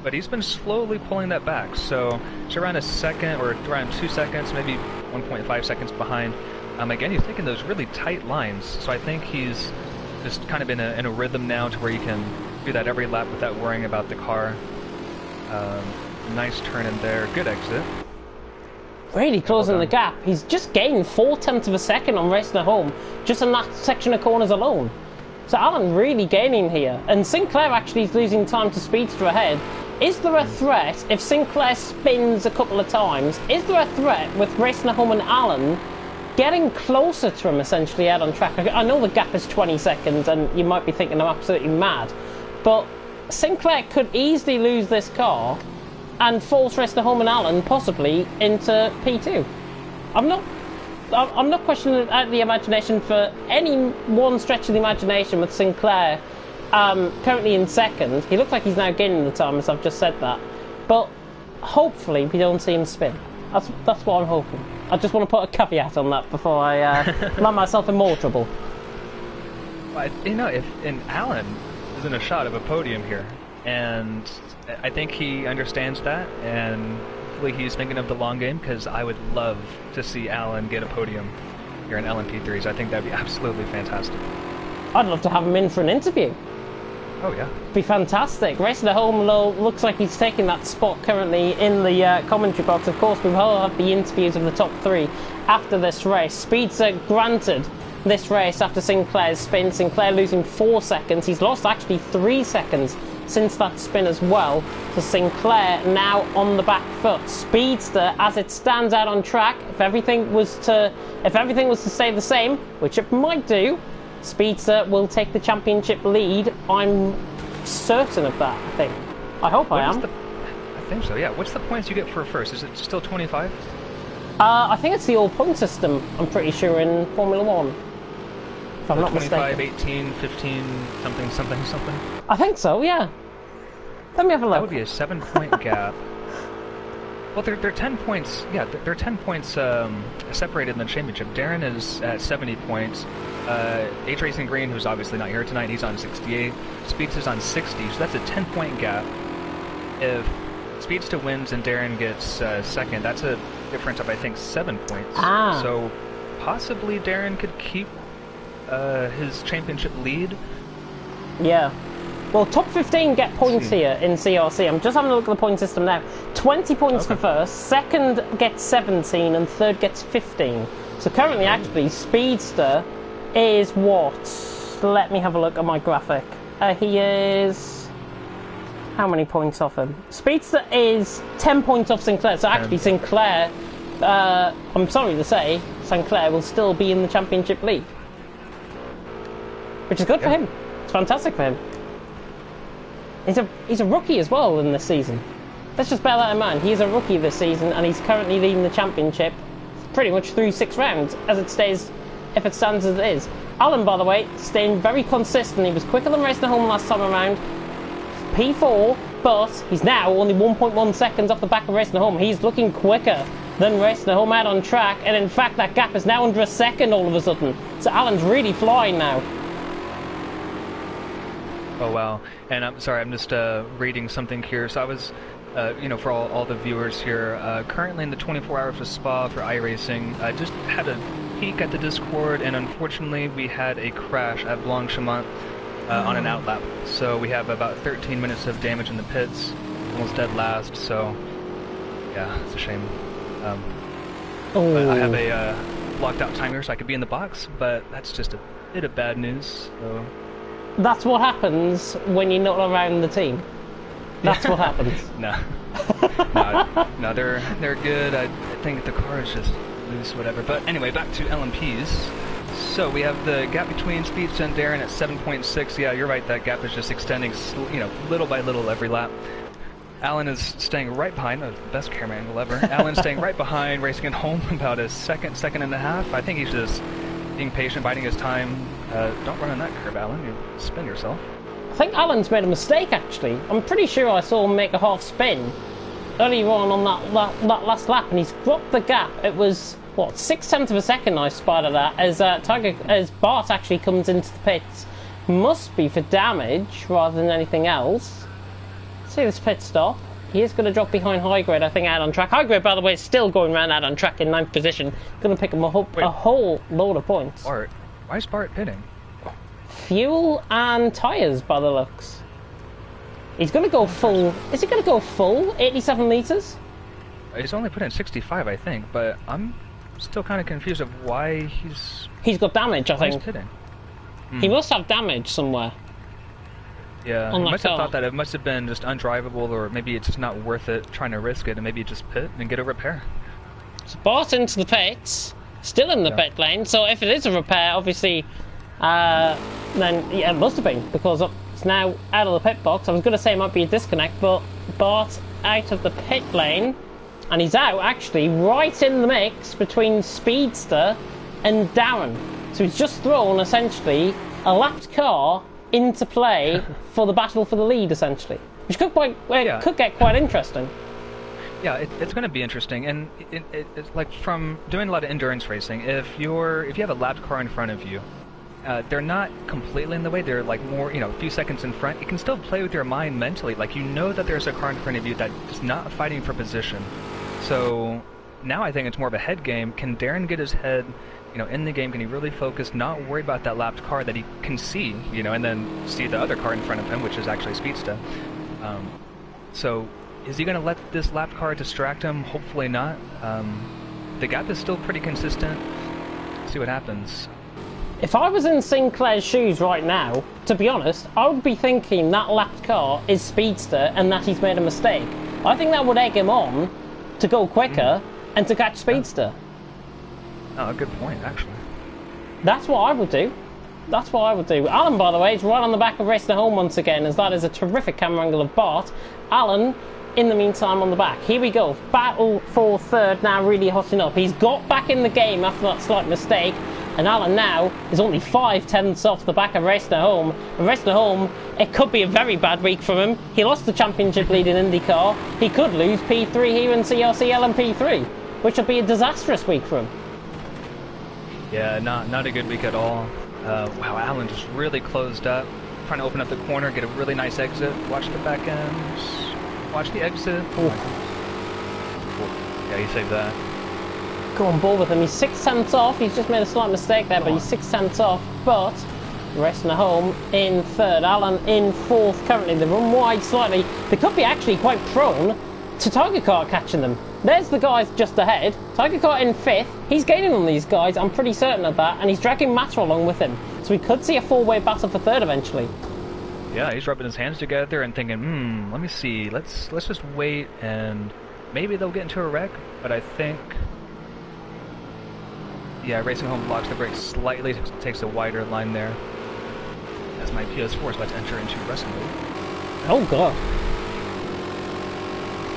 but he's been slowly pulling that back. So it's around a second, or around 2 seconds, maybe 1.5 seconds behind. Again, he's taking those really tight lines. So I think he's just kind of in a rhythm now to where you can do that every lap without worrying about the car. Nice turn in there. Good exit. Really closing the gap. He's just gained 0.4 of a second on Racing at Home, just in that section of corners alone. So Alan really gaining here. And Sinclair actually is losing time to Speedster ahead. Is there a threat if Sinclair spins a couple of times? Is there a threat with Racing at Home and Alan getting closer to him essentially out on track? I know the gap is 20 seconds and you might be thinking I'm absolutely mad, but Sinclair could easily lose this car and force Racing at Home and Alan possibly into P2. I'm not questioning the imagination for any one stretch of the imagination with Sinclair currently in 2nd. He looks like he's now gaining the time, as I've just said that. But hopefully we don't see him spin. That's what I'm hoping. I just want to put a caveat on that before I land myself in more trouble. You know, if Alan is in a shot of a podium here, and I think he understands that, and hopefully he's thinking of the long game, because I would love to see Alan get a podium here in LMP3s. I think that'd be absolutely fantastic. I'd love to have him in for an interview. Oh yeah. Be fantastic. Racing at Home looks like he's taking that spot currently in the commentary box. Of course, we will have the interviews of the top 3 after this race. Speedster granted this race after Sinclair's spin. Sinclair losing 4 seconds. He's lost actually 3 seconds since that spin as well. So Sinclair now on the back foot. Speedster, as it stands out on track, if everything was to stay the same, which it might do, Speedster will take the championship lead. I'm certain of that, I think. I hope I am. I think so, yeah. What's the points you get for first? Is it still 25? I think it's the all-point system, I'm pretty sure, in Formula 1. If I'm not 25, mistaken. 18, 15, something. I think so, yeah. Let me have a look. That would be a 7-point gap. Well, they're 10 points. Yeah, they're 10 points separated in the championship. Darren is at 70 points. H Racing Green, who's obviously not here tonight, he's on 68. Speedster's on 60, so that's a 10-point gap. If Speedster wins and Darren gets 2nd, that's a difference of, I think, 7 points. So possibly Darren could keep his championship lead. Yeah. Well, top 15 get points here in CRC. I'm just having a look at the point system now. 20 points for first, 2nd gets 17, and 3rd gets 15. So currently, actually, Speedster is what? Let me have a look at my graphic. He is... How many points off him? Speedster is 10 points off Sinclair. So actually, Sinclair... I'm sorry to say, Sinclair will still be in the championship league. Which is good for him. It's fantastic for him. He's a rookie as well in this season. Let's just bear that in mind. He's a rookie this season, and he's currently leading the championship pretty much through 6 rounds, as it stays, if it stands as it is. Alan, by the way, staying very consistent. He was quicker than Racing at Home last time around. P4, but he's now only 1.1 seconds off the back of Racing at Home. He's looking quicker than Racing at Home out on track, and in fact that gap is now under a second all of a sudden. So Alan's really flying now. Oh wow, and I'm sorry, I'm just reading something here. So I was, you know, for all the viewers here, currently in the 24 hours of Spa for iRacing, I just had a peek at the Discord, and unfortunately we had a crash at Blanchimont on an outlap. So we have about 13 minutes of damage in the pits, almost dead last, so yeah, it's a shame. But I have a blocked out timer so I could be in the box, but that's just a bit of bad news, so... That's what happens when you're not around the team. That's what happens. No, they're good. think the car is just loose, whatever. But anyway, back to LMPs. So we have the gap between Speedster and Darren at 7.6. Yeah, you're right, that gap is just extending, you know, little by little every lap. Alan is staying right behind, the best camera angle ever. Alan's staying right behind, racing it home about a second and a half. I think he's just being patient, biding his time. Don't run on that curve, Alan. You spin yourself. I think Alan's made a mistake, actually. I'm pretty sure I saw him make a half spin earlier on that last lap, and he's dropped the gap. It was, what, 0.6 of a second I spotted that as Bart actually comes into the pits. Must be for damage rather than anything else. See this pit stop. He is going to drop behind High Grade, I think, out on track. High Grade, by the way, is still going around out on track in 9th position. Going to pick him a whole load of points. Bart? Why is Bart pitting? Fuel and tyres, by the looks. He's going to go full. Is he going to go full 87 litres? He's only put in 65, I think, but I'm still kind of confused of why He's got damage, I think. He's pitting. He must have damage somewhere. Yeah, he must have thought that it must have been just undrivable, or maybe it's just not worth it trying to risk it, and maybe just pit and get a repair. So Bart into the pits, still in the pit lane, so if it is a repair, obviously, then yeah, it must have been, because it's now out of the pit box. I was going to say it might be a disconnect, but Bart out of the pit lane, and he's out, actually, right in the mix between Speedster and Darren. So he's just thrown, essentially, a lapped car into play for the battle for the lead, essentially, which could get quite interesting. Yeah, it's going to be interesting, and it's like from doing a lot of endurance racing. If you have a lapped car in front of you, they're not completely in the way. They're like more, you know, a few seconds in front. You can still play with your mind mentally, like you know that there's a car in front of you that is not fighting for position. So now I think it's more of a head game. Can Darren get his head, you know, in the game? Can he really focus, not worry about that lapped car that he can see, you know, and then see the other car in front of him, which is actually Speedster. So is he going to let this lapped car distract him? Hopefully not. The gap is still pretty consistent. See what happens. If I was in Sinclair's shoes right now, to be honest, I would be thinking that lapped car is Speedster and that he's made a mistake. I think that would egg him on to go quicker and to catch Speedster. Oh, good point, actually. That's what I would do. That's what I would do. Alan, by the way, is right on the back of Racing Home once again, as that is a terrific camera angle of Bart. Alan, in the meantime, on the back. Here we go. Battle for third now really hotting up. He's got back in the game after that slight mistake, and Alan now is only 5/10 off the back of Racing Home. And Racing Home, it could be a very bad week for him. He lost the championship lead in IndyCar. He could lose P3 here in CRC LMP3, which would be a disastrous week for him. Yeah, not a good week at all. Wow, Alan just really closed up, trying to open up the corner, get a really nice exit. Watch the back end. Watch the exit. Oh. Yeah, he saved that. Go on board with him. He's 6/10 off. He's just made a slight mistake there, but he's 6/10 off. But Racing Home in third. Alan in fourth currently. They run wide slightly. They could be actually quite prone to Tiger Car catching them. There's the guys just ahead. Tiger Car in fifth. He's gaining on these guys, I'm pretty certain of that, and he's dragging Matter along with him. So we could see a four-way battle for third eventually. Yeah, he's rubbing his hands together and thinking, let me see, let's just wait, and maybe they'll get into a wreck, but I think... Yeah, Racing Home blocks the brakes slightly, takes a wider line there. As my PS4 is about to enter into rest mode. Oh god.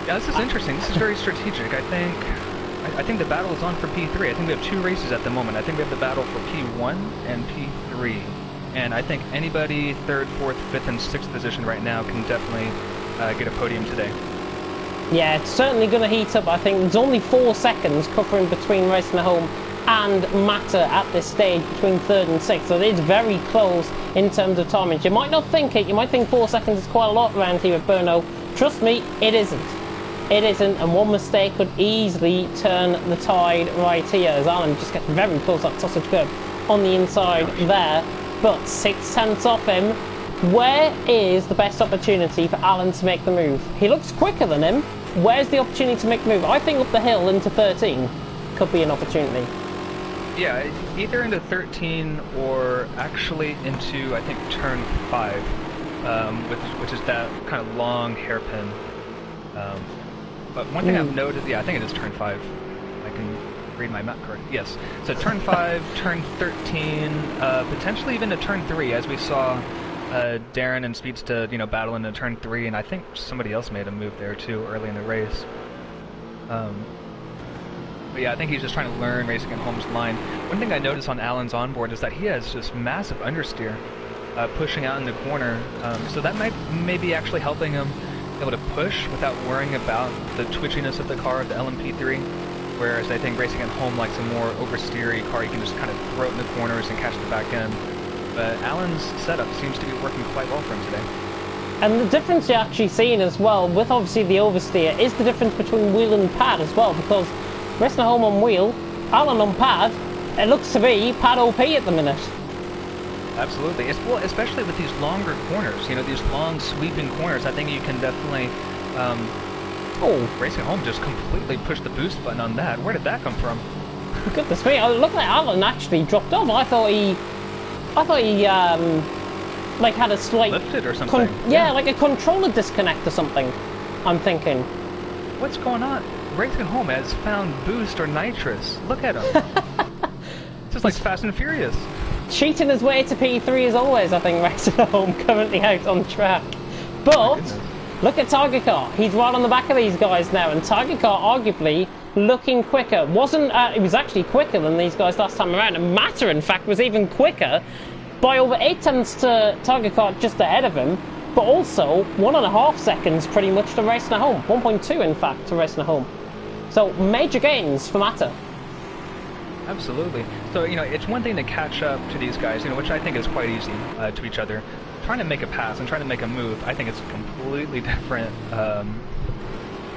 Yeah, this is interesting. This is very strategic. I think the battle is on for P3. I think we have two races at the moment. I think we have the battle for P1 and P3. And I think anybody 3rd, 4th, 5th, and 6th position right now can definitely get a podium today. Yeah, it's certainly going to heat up. I think there's only 4 seconds covering between Racing Home and Matter at this stage between 3rd and 6th. So it's very close in terms of timing. You might not think it. You might think 4 seconds is quite a lot around here at Brno. Trust me, it isn't. It isn't, and one mistake could easily turn the tide right here, as Alan just gets very close to that sausage curb on the inside there. But 6/10 off him. Where is the best opportunity for Alan to make the move? He looks quicker than him. Where's the opportunity to make the move? I think up the hill into 13 could be an opportunity. Yeah, either into 13 or actually into, I think, turn 5, which is that kind of long hairpin. But one thing I've noted, yeah, I think it is turn 5. read my map correct. Yes. So turn 5, turn 13, potentially even to turn 3, as we saw Darren and Speedsta, you know, battle into turn 3, and I think somebody else made a move there too early in the race. But yeah, I think he's just trying to learn racing at home's line. One thing I noticed on Alan's onboard is that he has just massive understeer, pushing out in the corner. So that might maybe actually helping him be able to push without worrying about the twitchiness of the car, the LMP3. Whereas I think racing at home likes a more oversteery car. You can just kind of throw it in the corners and catch the back end. But Alan's setup seems to be working quite well for him today. And the difference you're actually seeing as well, with obviously the oversteer, is the difference between wheel and pad as well, because racing at home on wheel, Alan on pad, it looks to be pad OP at the minute. Absolutely. Well, especially with these longer corners, you know, these long sweeping corners, I think you can definitely... Racing at home just completely pushed the boost button on that. Where did that come from? Goodness me, it looked like Alan actually dropped off. I thought he like had a slight... lifted or something. Yeah, like a controller disconnect or something, I'm thinking. What's going on? Racing at home has found boost or nitrous. Look at him. It's just like Fast and Furious. Cheating his way to P3 as always, I think, racing at home, currently out on track. But look at Tiger Car. He's right on the back of these guys now, and Tiger Car arguably looking quicker. It was actually quicker than these guys last time around, and Matter, in fact, was even quicker by over 8 tenths to Tiger Car just ahead of him, but also 1.5 seconds pretty much to racing at home. 1.2 in fact to racing at home. So major gains for Matter. Absolutely. So, you know, it's one thing to catch up to these guys, you know, which I think is quite easy to each other. Trying to make a pass and trying to make a move, I think it's a completely different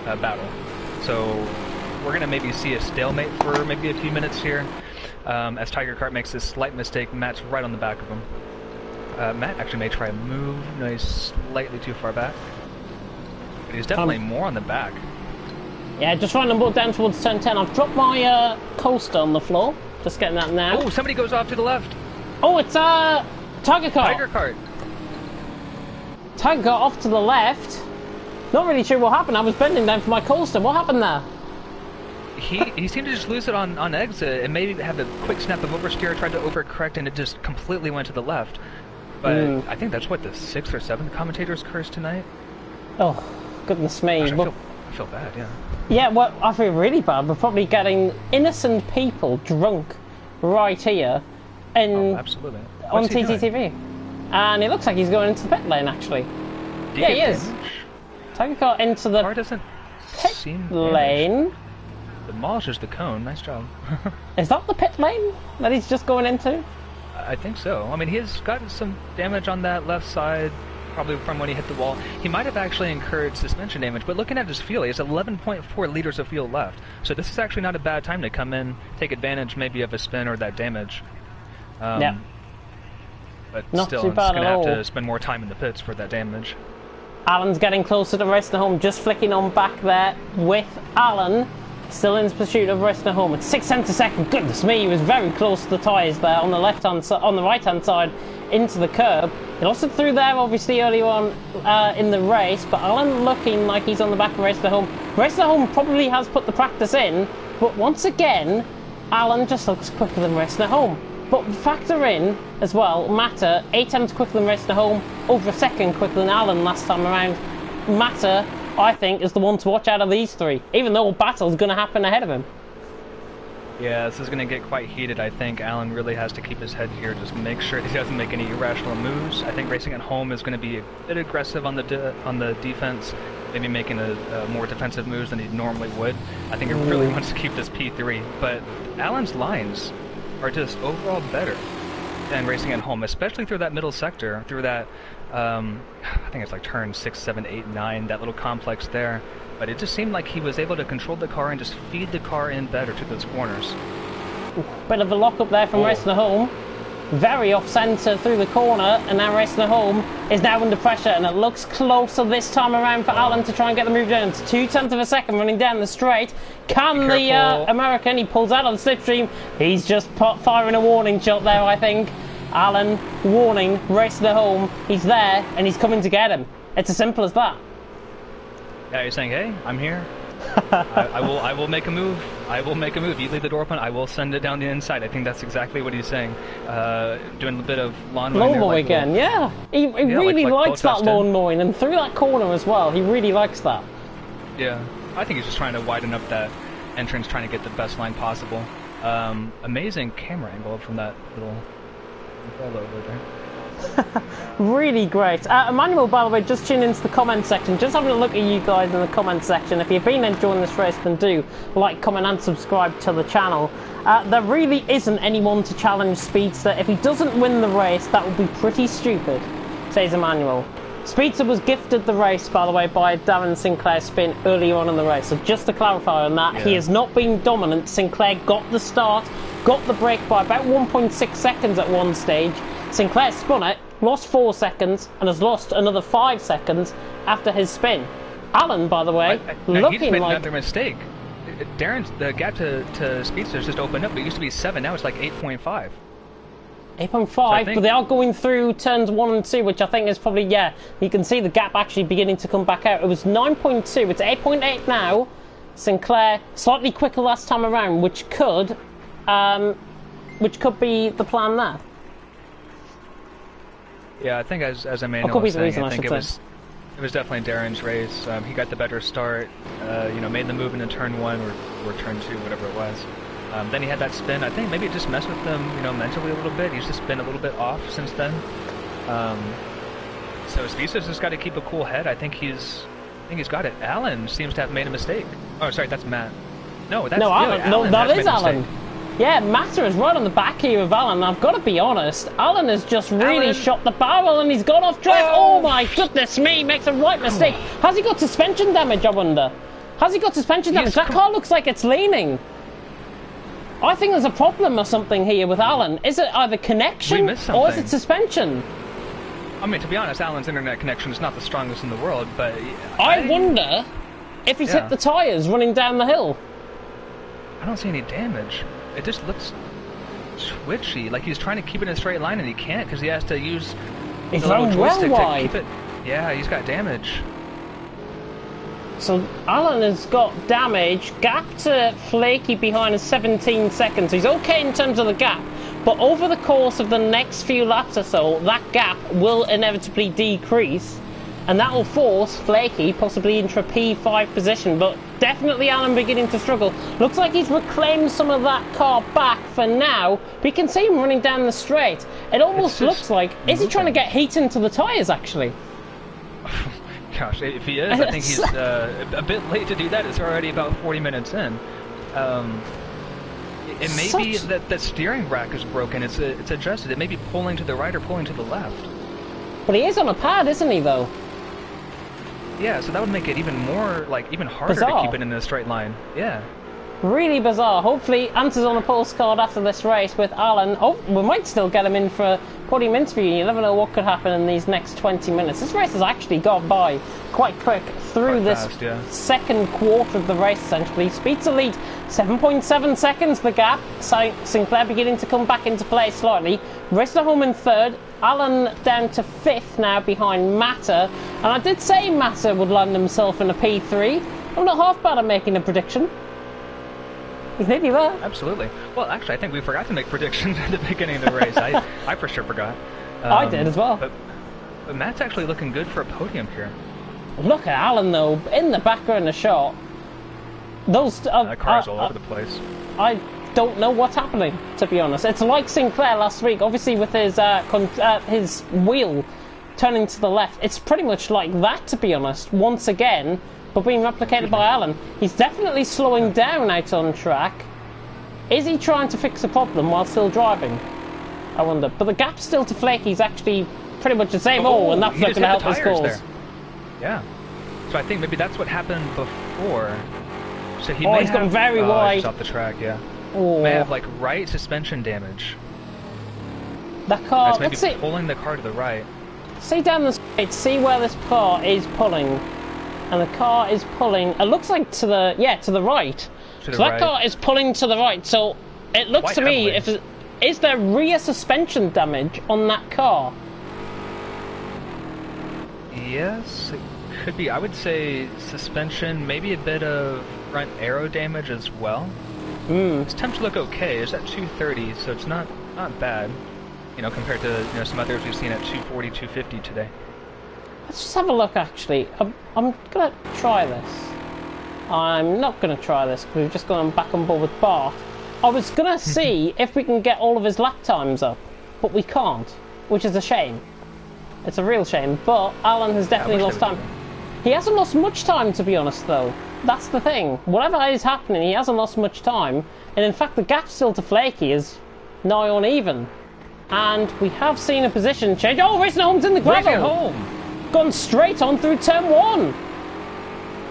battle. So we're going to maybe see a stalemate for maybe a few minutes here. As Tiger Kart makes this slight mistake, Matt's right on the back of him. Matt actually may try a move. No, he's slightly too far back. But he's definitely more on the back. Yeah, just trying to bolt down towards turn 10. I've dropped my coaster on the floor. Just getting that now. Oh, somebody goes off to the left. Oh, it's Tiger Kart. Tiger Kart. Tiger Kart off to the left. Not really sure what happened. I was bending down for my coaster. What happened there? He seemed to just lose it on exit and maybe have a quick snap of oversteer, tried to overcorrect, and it just completely went to the left. But I think that's what the 6th or 7th commentators cursed tonight. Oh, goodness me. Gosh, I feel bad, yeah. Yeah, well, I feel really bad. We're probably getting innocent people drunk right here absolutely. On TTTV. And it looks like he's going into the pit lane, actually. Yeah, he is. Tiger Car into the car doesn't pit seem lane. Demolishes the cone. Nice job. Is that the pit lane that he's just going into? I think so. I mean, he's got some damage on that left side, probably from when he hit the wall. He might have actually incurred suspension damage, but looking at his fuel, he has 11.4 liters of fuel left. So this is actually not a bad time to come in, take advantage maybe of a spin or that damage. Yeah. But not still, too he's bad going at to have all. to spend more time in the pits for that damage. Alan's getting closer to racing at home, just flicking on back there with Alan. Still in pursuit of racing at home at 6 tenths a second. Goodness me, he was very close to the tyres there on the left-hand side, on the right-hand side into the curb. He lost it through there, obviously, earlier on in the race, but Alan looking like he's on the back of racing at home. Racing at home probably has put the practice in, but once again, Alan just looks quicker than racing at home. But factor in, as well, Matter, 8 tenths quicker than racing at home, over a second quicker than Alan last time around. Matter, I think, is the one to watch out of these three, even though a battle's going to happen ahead of him. Yeah, this is going to get quite heated. I think Alan really has to keep his head here, just make sure he doesn't make any irrational moves. I think racing at home is going to be a bit aggressive on the defense, maybe making a more defensive moves than he normally would. I think he really wants to keep this P3, but Alan's lines are just overall better than racing at home, especially through that middle sector, through that, I think it's like turn 6, 7, 8, 9, that little complex there. But it just seemed like he was able to control the car and just feed the car in better to those corners. Bit of a lock up there from racing at home. Very off-centre through the corner, and now racing at home is now under pressure, and it looks closer this time around for Alan to try and get the move down. It's 2 tenths of a second running down the straight. Can the American, he pulls out on the slipstream. He's just firing a warning shot there, I think. Alan, warning, racing at home. He's there, and he's coming to get him. It's as simple as that. Yeah, you're saying, hey, I'm here. I will make a move. I will make a move. You leave the door open, I will send it down the inside. I think that's exactly what he's saying. Doing a bit of lawn mowing there, like again, yeah. He really likes that lawn mowing, and through that corner as well. He really likes that. Yeah, I think he's just trying to widen up that entrance, trying to get the best line possible. Amazing camera angle from that little umbrella over there. Really great. Emmanuel, by the way, just tune into the comment section. Just having a look at you guys in the comment section. If you've been enjoying this race, then do like, comment and subscribe to the channel. There really isn't anyone to challenge Speedster. If he doesn't win the race, that would be pretty stupid, says Emmanuel. Speedster was gifted the race, by the way, by Darren Sinclair's spin earlier on in the race. So just to clarify on that, he has not been dominant. Sinclair got the start, got the break by about 1.6 seconds at one stage. Sinclair spun it, lost 4 seconds, and has lost another 5 seconds after his spin. Alan, by the way, looking he's made like another mistake. Darren's the gap to Speedster's just opened up. It used to be 7, now it's like 8.5. 8.5, so but they are going through turns 1 and 2, which I think is probably, yeah, you can see the gap actually beginning to come back out. It was 9.2, it's 8.8 now. Sinclair slightly quicker last time around, which could be the plan there. Yeah, I think as Emmanuel was saying, I think it was definitely Darren's race. He got the better start, you know, made the move into turn 1 or turn 2, whatever it was. Then he had that spin. I think maybe it just messed with him, you know, mentally a little bit. He's just been a little bit off since then. So Speedster's just got to keep a cool head. I think he's got it. Alan seems to have made a mistake. Oh, sorry, that's Matt. No, that's Alan. No, that is Alan. Yeah, Matter is right on the back here of Alan. I've got to be honest, Alan has just really shot the barrel and he's gone off track. Oh my goodness me, makes a right mistake. Has he got suspension damage, I wonder? Has he got suspension damage? That car looks like it's leaning. I think there's a problem or something here with Alan. Is it either connection or is it suspension? I mean, to be honest, Alan's internet connection is not the strongest in the world, but I wonder if he's hit the tyres running down the hill. I don't see any damage. It just looks twitchy, like he's trying to keep it in a straight line and he can't because he has to use the little joystick to keep it. Yeah, he's got damage. So Alan has got damage. Gap to Flaky behind is 17 seconds. He's okay in terms of the gap, but over the course of the next few laps or so, that gap will inevitably decrease, and that will force Flaky possibly into a P5 position. But definitely Alan beginning to struggle. Looks like he's reclaimed some of that car back for now, but you can see him running down the straight. It almost looks like, is he trying to get heat into the tyres actually? Gosh, if he is, I think he's a bit late to do that. It's already about 40 minutes in. It may be that the steering rack is broken. It's adjusted. It may be pulling to the right or pulling to the left. But he is on a pad, isn't he, though? Yeah, so that would make it even more, like, even harder to keep it in a straight line. Yeah. Really bizarre. Hopefully, answers on a postcard after this race with Alan. Oh, we might still get him in for a podium interview. You never know what could happen in these next 20 minutes. This race has actually gone by quite quick through this second quarter of the race, essentially. Speedster lead, 7.7 seconds the gap. Sinclair beginning to come back into play slightly. Rista home in third. Alan down to 5th now behind Matter. And I did say Matter would land himself in a P3. I'm not half bad at making a prediction. He's nearly there. Absolutely. Well, actually, I think we forgot to make predictions at the beginning of the race. I for sure forgot. I did as well. But Matt's actually looking good for a podium here. Look at Alan, though, in the background of the shot. Those car's all over the place. I don't know what's happening, to be honest. It's like Sinclair last week, obviously with his wheel turning to the left. It's pretty much like that, to be honest, once again, but being replicated by Alan. He's definitely slowing down out on track. Is he trying to fix a problem while still driving? I wonder. But the gap still to Flaky's actually pretty much the same. And that's not going to help his cause. Yeah. So I think maybe that's what happened before. So he may he's gone very wide. He's off the track, yeah. May have, like, right suspension damage. That car... That's maybe pulling the car to the right. See down the straight, see where this car is pulling. And the car is pulling, it looks like to the right. So that car is pulling to the right. So it looks to me, is there rear suspension damage on that car? Yes, it could be. I would say suspension, maybe a bit of front aero damage as well. His temps look okay. It's at 230, so it's not bad, you know, compared to some others we've seen at 240, 250 today. Let's just have a look. Actually, I'm gonna try this. I'm not gonna try this because we've just gone back on board with Bart. I was gonna see if we can get all of his lap times up, but we can't, which is a shame. It's a real shame. But Alan has definitely lost time. He hasn't lost much time, to be honest, though. That's the thing. Whatever is happening, he hasn't lost much time. And in fact, the gap still to Flaky is nigh on even. And we have seen a position change. Oh, Racing Home's in the gravel! Racing Home! Gone straight on through turn 1!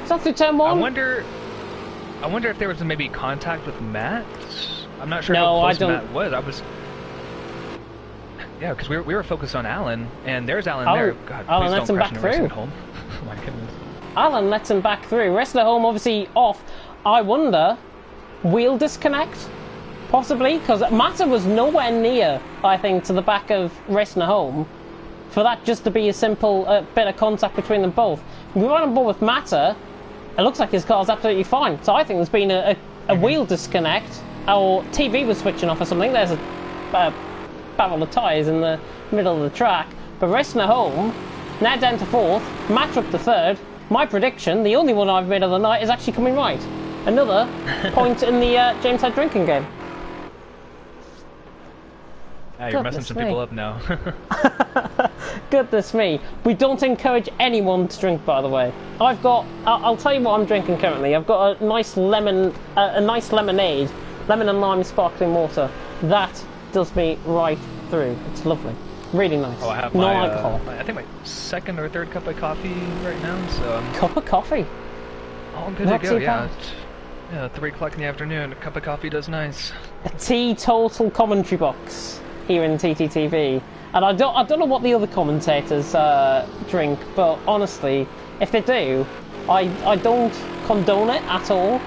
Is that through turn 1? I wonder if there was maybe contact with Matt? I'm not sure no, how close Matt was. Yeah, because we were focused on Alan, and there's Alan there. God, Alan lets him back through. Home. Oh my goodness. Alan lets him back through. Racing Home obviously off. I wonder, wheel disconnect? Possibly, because Matter was nowhere near, I think, to the back of Racing Home. For that just to be a simple bit of contact between them both. We went on board with Matter. It looks like his car's absolutely fine. So I think there's been a wheel disconnect, or TV was switching off or something. There's a barrel of tyres in the middle of the track. But Racing Home, now down to 4th, Matter up to 3rd. My prediction, the only one I've made of the night, is actually coming right. Another point in the James Head drinking game. You're messing some people up now. Goodness me. We don't encourage anyone to drink, by the way. I'll tell you what I'm drinking currently. I've got a nice lemonade, lemon and lime sparkling water. That does me right through. It's lovely. Really nice. Oh, I have no alcohol. I think my 2nd or 3rd cup of coffee right now, so... Cup of coffee? All good to go, yeah. Yeah, 3 o'clock in the afternoon, a cup of coffee does nice. A teetotal commentary box here in TTTV. And I don't know what the other commentators drink, but honestly, if they do, I don't condone it at all,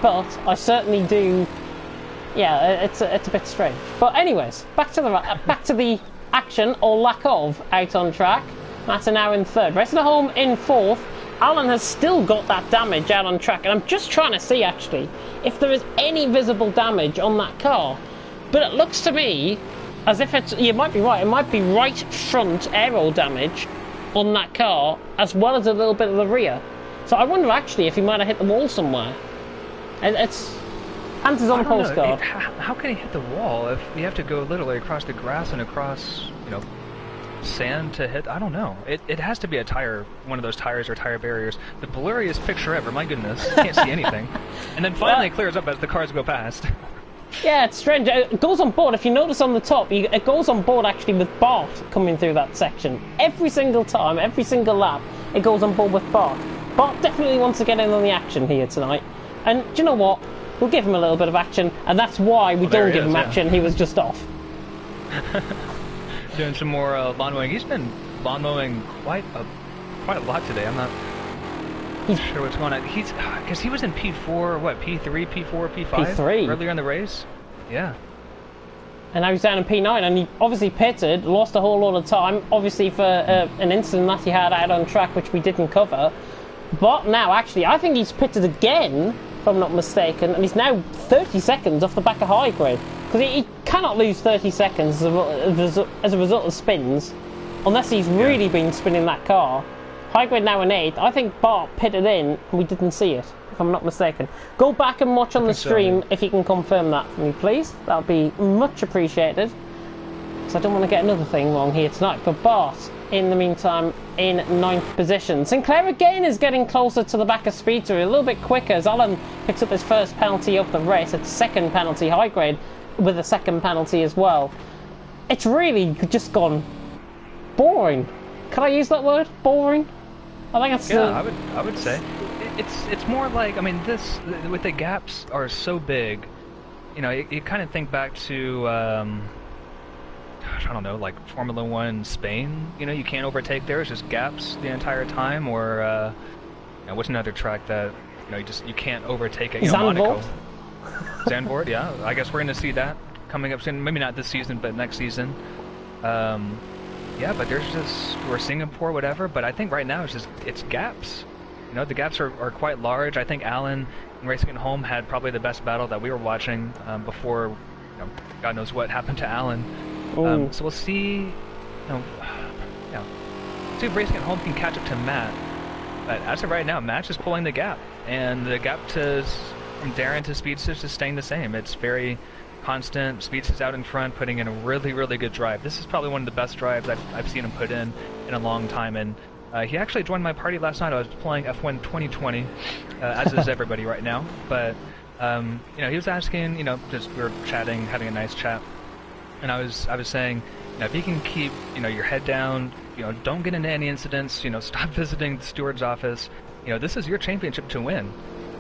but I certainly do. Yeah, it's a bit strange. But anyways, back to the action, or lack of, out on track. Matter now in 3rd. Racing Home in 4th. Alan has still got that damage out on track, and I'm just trying to see actually if there is any visible damage on that car. But it looks to me as if it's, you might be right, it might be right front aero damage on that car, as well as a little bit of the rear. So I wonder actually if he might have hit the wall somewhere. It's answers on the postcard. How can he hit the wall if you have to go literally across the grass and across, sand to hit? I don't know. It has to be a tire, one of those tires or tire barriers. The blurriest picture ever, my goodness. Can't see anything. And then finally it clears up as the cars go past. Yeah, it's strange. It goes on board. If you notice on the top, it goes on board actually with Bart coming through that section. Every single time, every single lap, it goes on board with Bart. Bart definitely wants to get in on the action here tonight. And do you know what? We'll give him a little bit of action, and that's why we don't give him action. He was just off. Doing some more lawn mowing. He's been lawn mowing quite a lot today. I'm not sure what's going on. Because he was in P4, what, P3, P4, P5? P3. Earlier in the race? Yeah. And now he's down in P9, and he obviously pitted, lost a whole lot of time, obviously for an incident that he had out on track, which we didn't cover. But now, actually, I think he's pitted again, if I'm not mistaken, and he's now 30 seconds off the back of high grade. Because he cannot lose 30 seconds as a result of spins, unless he's really been spinning that car. High grade now in 8th. I think Bart pitted in and we didn't see it, if I'm not mistaken. Go back and watch on the stream if you can confirm that for me, please. That would be much appreciated. Because I don't want to get another thing wrong here tonight. But Bart, in the meantime, in 9th position. Sinclair again is getting closer to the back of Speedster, a little bit quicker as Alan picks up his first penalty of the race. It's 2nd penalty, high grade with a 2nd penalty as well. It's really just gone boring. Can I use that word? Boring? I think it's I would say it's more like, I mean, this with the gaps are so big, you kind of think back to I don't know, like Formula 1 Spain. You can't overtake there; it's just gaps the entire time. Or what's another track that you can't overtake it? Monaco. Zandvoort, yeah. I guess we're going to see that coming up soon. Maybe not this season, but next season. Yeah, but there's just, or Singapore, whatever, but I think right now it's gaps. You know, the gaps are quite large. I think Alan and Racing at Home had probably the best battle that we were watching before, you know, God knows what happened to Alan. So we'll see, you know, see if Racing at Home can catch up to Matt. But as of right now, Matt's just pulling the gap, and the gap from Darren to Speedsters is staying the same. It's very constant. Speedsters out in front, putting in a really, really good drive. This is probably one of the best drives I've seen him put in a long time, and he actually joined my party last night. I was playing F1 2020, as is everybody right now. But you know, he was asking, you know, just we were chatting, having a nice chat, and I was saying, you know, if you can keep, you know, your head down, you know, don't get into any incidents, you know, stop visiting the steward's office. You know, this is your championship to win.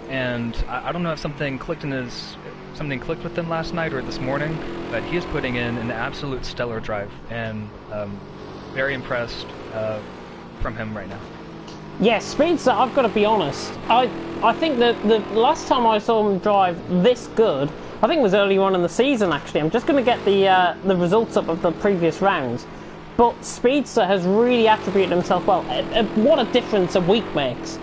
And I don't know if something clicked with him last night or this morning, but he is putting in an absolute stellar drive, and very impressed from him right now. Yeah, Speedster, I've got to be honest. I think that the last time I saw him drive this good, I think it was early on in the season, actually. I'm just going to get the results up of the previous rounds. But Speedster has really attributed himself well. What a difference a week makes.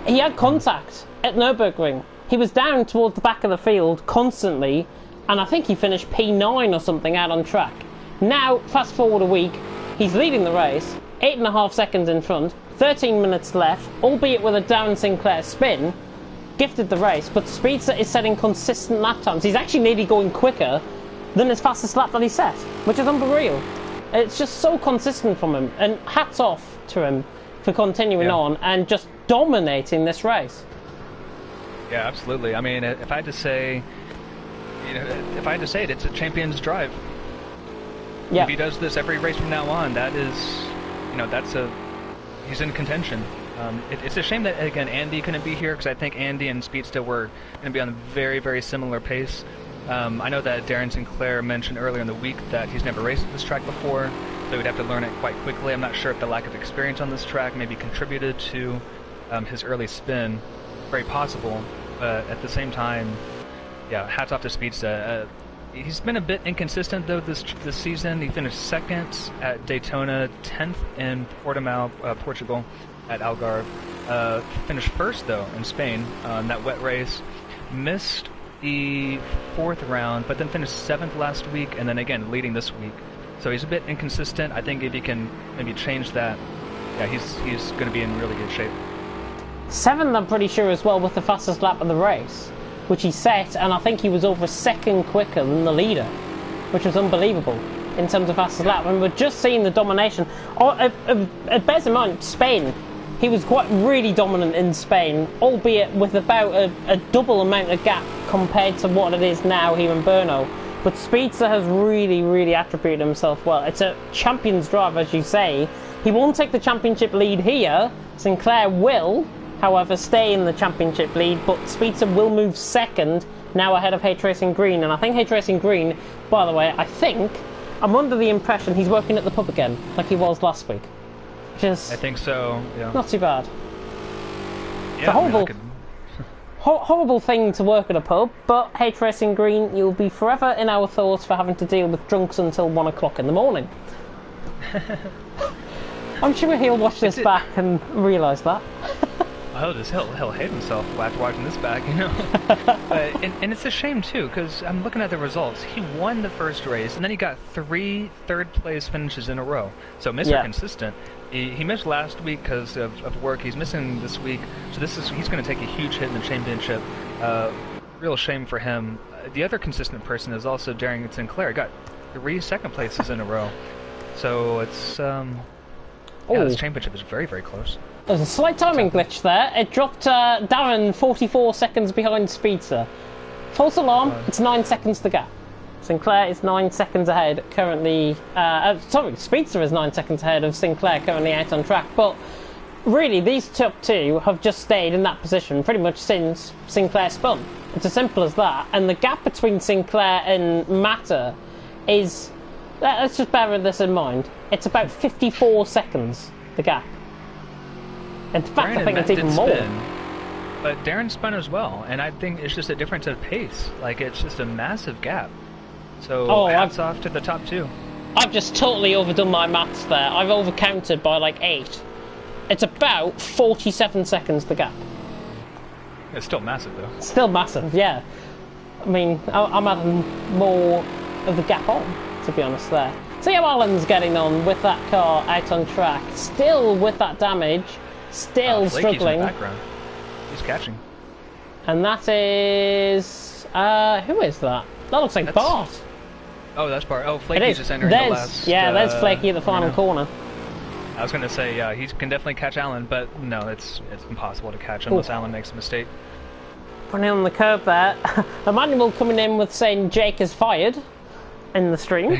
He had contact at Nürburgring. He was down towards the back of the field constantly, and I think he finished P9 or something out on track. Now, fast forward a week, he's leading the race, 8.5 seconds in front, 13 minutes left, albeit with a Darren Sinclair spin, gifted the race, but Speedster is setting consistent lap times. He's actually nearly going quicker than his fastest lap that he set, which is unreal. It's just so consistent from him, and hats off to him for continuing on and just dominating this race. Yeah, absolutely. I mean, if I had to say, you know, it's a champion's drive. Yeah. If he does this every race from now on, that is, you know, he's in contention. It's a shame that, again, Andy couldn't be here, because I think Andy and Speedster were going to be on a very, very similar pace. I know that Darren Sinclair mentioned earlier in the week that he's never raced this track before, so he'd have to learn it quite quickly. I'm not sure if the lack of experience on this track maybe contributed to his early spin. Very possible, but at the same time, yeah, hats off to Speedster. He's been a bit inconsistent though this season. He finished second at Daytona, 10th in Portimao, Portugal, at Algarve. Finished first though in Spain on that wet race. Missed the 4th round, but then finished 7th last week, and then again leading this week. So he's a bit inconsistent. I think if he can maybe change that, yeah, he's going to be in really good shape. 7th, I'm pretty sure as well, with the fastest lap of the race, which he set, and I think he was over a second quicker than the leader, which was unbelievable in terms of fastest lap. And we're just seeing the domination. Bears in mind, Spain. He was quite really dominant in Spain, albeit with about a double amount of gap compared to what it is now here in Brno. But Speedster has really, really attributed himself well. It's a champion's drive, as you say. He won't take the championship lead here. Sinclair will, however, stay in the championship lead, but Speedster will move second, now ahead of H Racing Green. And I think H Racing Green, by the way, I'm under the impression he's working at the pub again, like he was last week. I think so, yeah. Not too bad. Yeah, it's a horrible, horrible thing to work at a pub, but H Racing Green, you'll be forever in our thoughts for having to deal with drunks until 1 o'clock in the morning. I'm sure he'll watch this back and realise that. He'll hate himself after watching this back, you know. And it's a shame too, because I'm looking at the results. He won the first race, and then he got 3 third-place finishes in a row. So Mr. Consistent. He missed last week because of work. He's missing this week, so he's going to take a huge hit in the championship. Real shame for him. The other consistent person is also Darren Sinclair. Got 3 second places in a row. So it's this championship is very, very close. There's a slight timing glitch there. It dropped Darren 44 seconds behind Speedster. False alarm, it's 9 seconds to gap. Sinclair is 9 seconds ahead currently. Speedster is 9 seconds ahead of Sinclair, currently out on track. But really, these top two have just stayed in that position pretty much since Sinclair spun. It's as simple as that. And the gap between Sinclair and Matter is, let's just bear this in mind, it's about 54 seconds, the gap. In fact, I think it's even more. But Darren spun as well, and I think it's just a difference of pace. Like, it's just a massive gap. So hats off to the top two. I've just totally overdone my maths there. I've overcounted by like 8. It's about 47 seconds, the gap. It's still massive, though. Still massive, yeah. I mean, I'm adding more of the gap on, to be honest, there. See how Alan's getting on with that car out on track. Still with that damage. Still struggling. In the background. He's catching. And that is... who is that? That looks like Bart. Oh, that's Bart. Oh, Flaky's just entering the last... Yeah, there's Flaky at the final corner. I was going to say, yeah, he can definitely catch Alan, but no, it's impossible to catch unless Alan makes a mistake. Running on the curb there. Emmanuel coming in with saying Jake is fired in the stream.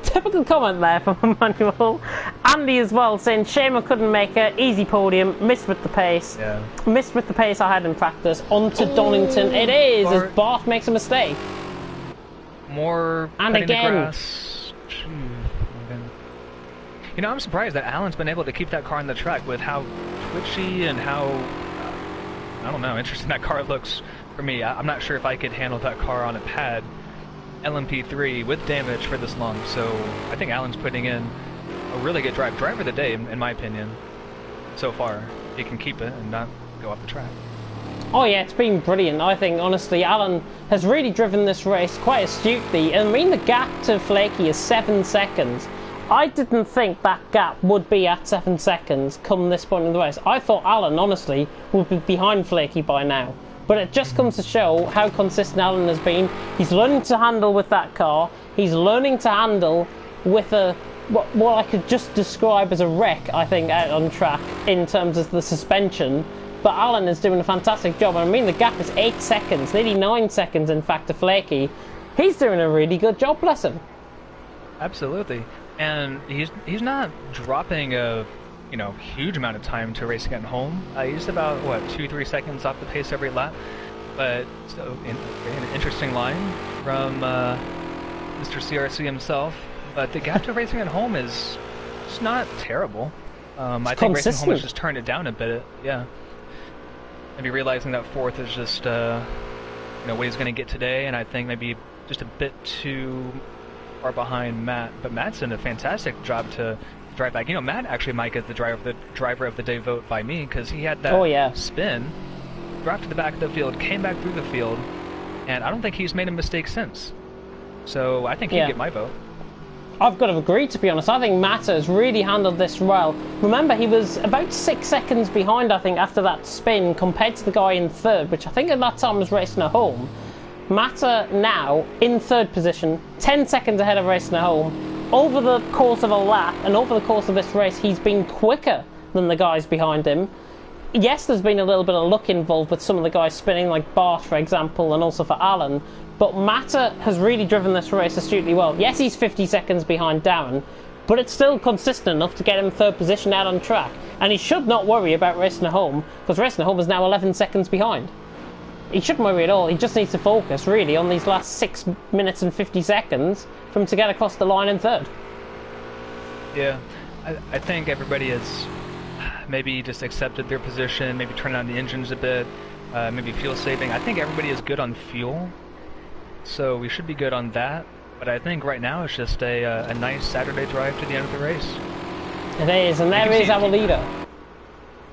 Typical comment there from Emmanuel. Andy as well saying shame I couldn't make it. Easy podium. Missed with the pace. Yeah. Missed with the pace I had in practice. On to Donington. It is Bart. As Bart makes a mistake. More and again. The grass. You know, I'm surprised that Alan's been able to keep that car on the track with how twitchy and how, I don't know, interesting that car looks for me. I'm not sure if I could handle that car on a pad LMP3 with damage for this long, so I think Alan's putting in a really good driver of the day, in my opinion, so far. He can keep it and not go off the track. Oh yeah, it's been brilliant. I think, honestly, Alan has really driven this race quite astutely. I mean, the gap to Flaky is 7 seconds. I didn't think that gap would be at 7 seconds come this point in the race. I thought Alan, honestly, would be behind Flaky by now. But it just comes to show how consistent Alan has been. He's learning to handle with that car. He's learning to handle with what I could just describe as a wreck, I think, out on track in terms of the suspension. But Alan is doing a fantastic job. I mean, the gap is 8 seconds, nearly 9 seconds, in fact, to Flaky. He's doing a really good job, bless him. Absolutely. And he's not dropping a huge amount of time to racing at home. He's about, what, 2-3 seconds off the pace every lap. But, so, an interesting line from Mr. CRC himself. But the gap to racing at home is just not terrible. I think racing at home has just turned it down a bit, yeah. Maybe realizing that fourth is just, what he's going to get today, and I think maybe just a bit too far behind Matt. But Matt's done a fantastic job to drive back. You know, Matt actually might get the driver of the day vote by me, because he had that spin, dropped to the back of the field, came back through the field, and I don't think he's made a mistake since. So I think he'd get my vote. I've got to agree, to be honest. I think Matt has really handled this well. Remember, he was about 6 seconds behind, I think, after that spin, compared to the guy in third, which I think at that time was racing at home. Matter now in third position, 10 seconds ahead of racing at home. Over the course of a lap and over the course of this race, he's been quicker than the guys behind him. Yes, there's been a little bit of luck involved with some of the guys spinning, like Bart, for example, and also for Alan. But Matter has really driven this race astutely well. Yes, he's 50 seconds behind Darren, but it's still consistent enough to get him third position out on track. And he should not worry about racing at home, because racing at home is now 11 seconds behind. He shouldn't worry at all. He just needs to focus, really, on these last 6 minutes and 50 seconds for him to get across the line in third. Yeah, I think everybody has maybe just accepted their position, maybe turned on the engines a bit, maybe fuel saving. I think everybody is good on fuel, so we should be good on that. But I think right now it's just a nice Saturday drive to the end of the race. It is, and there is our leader.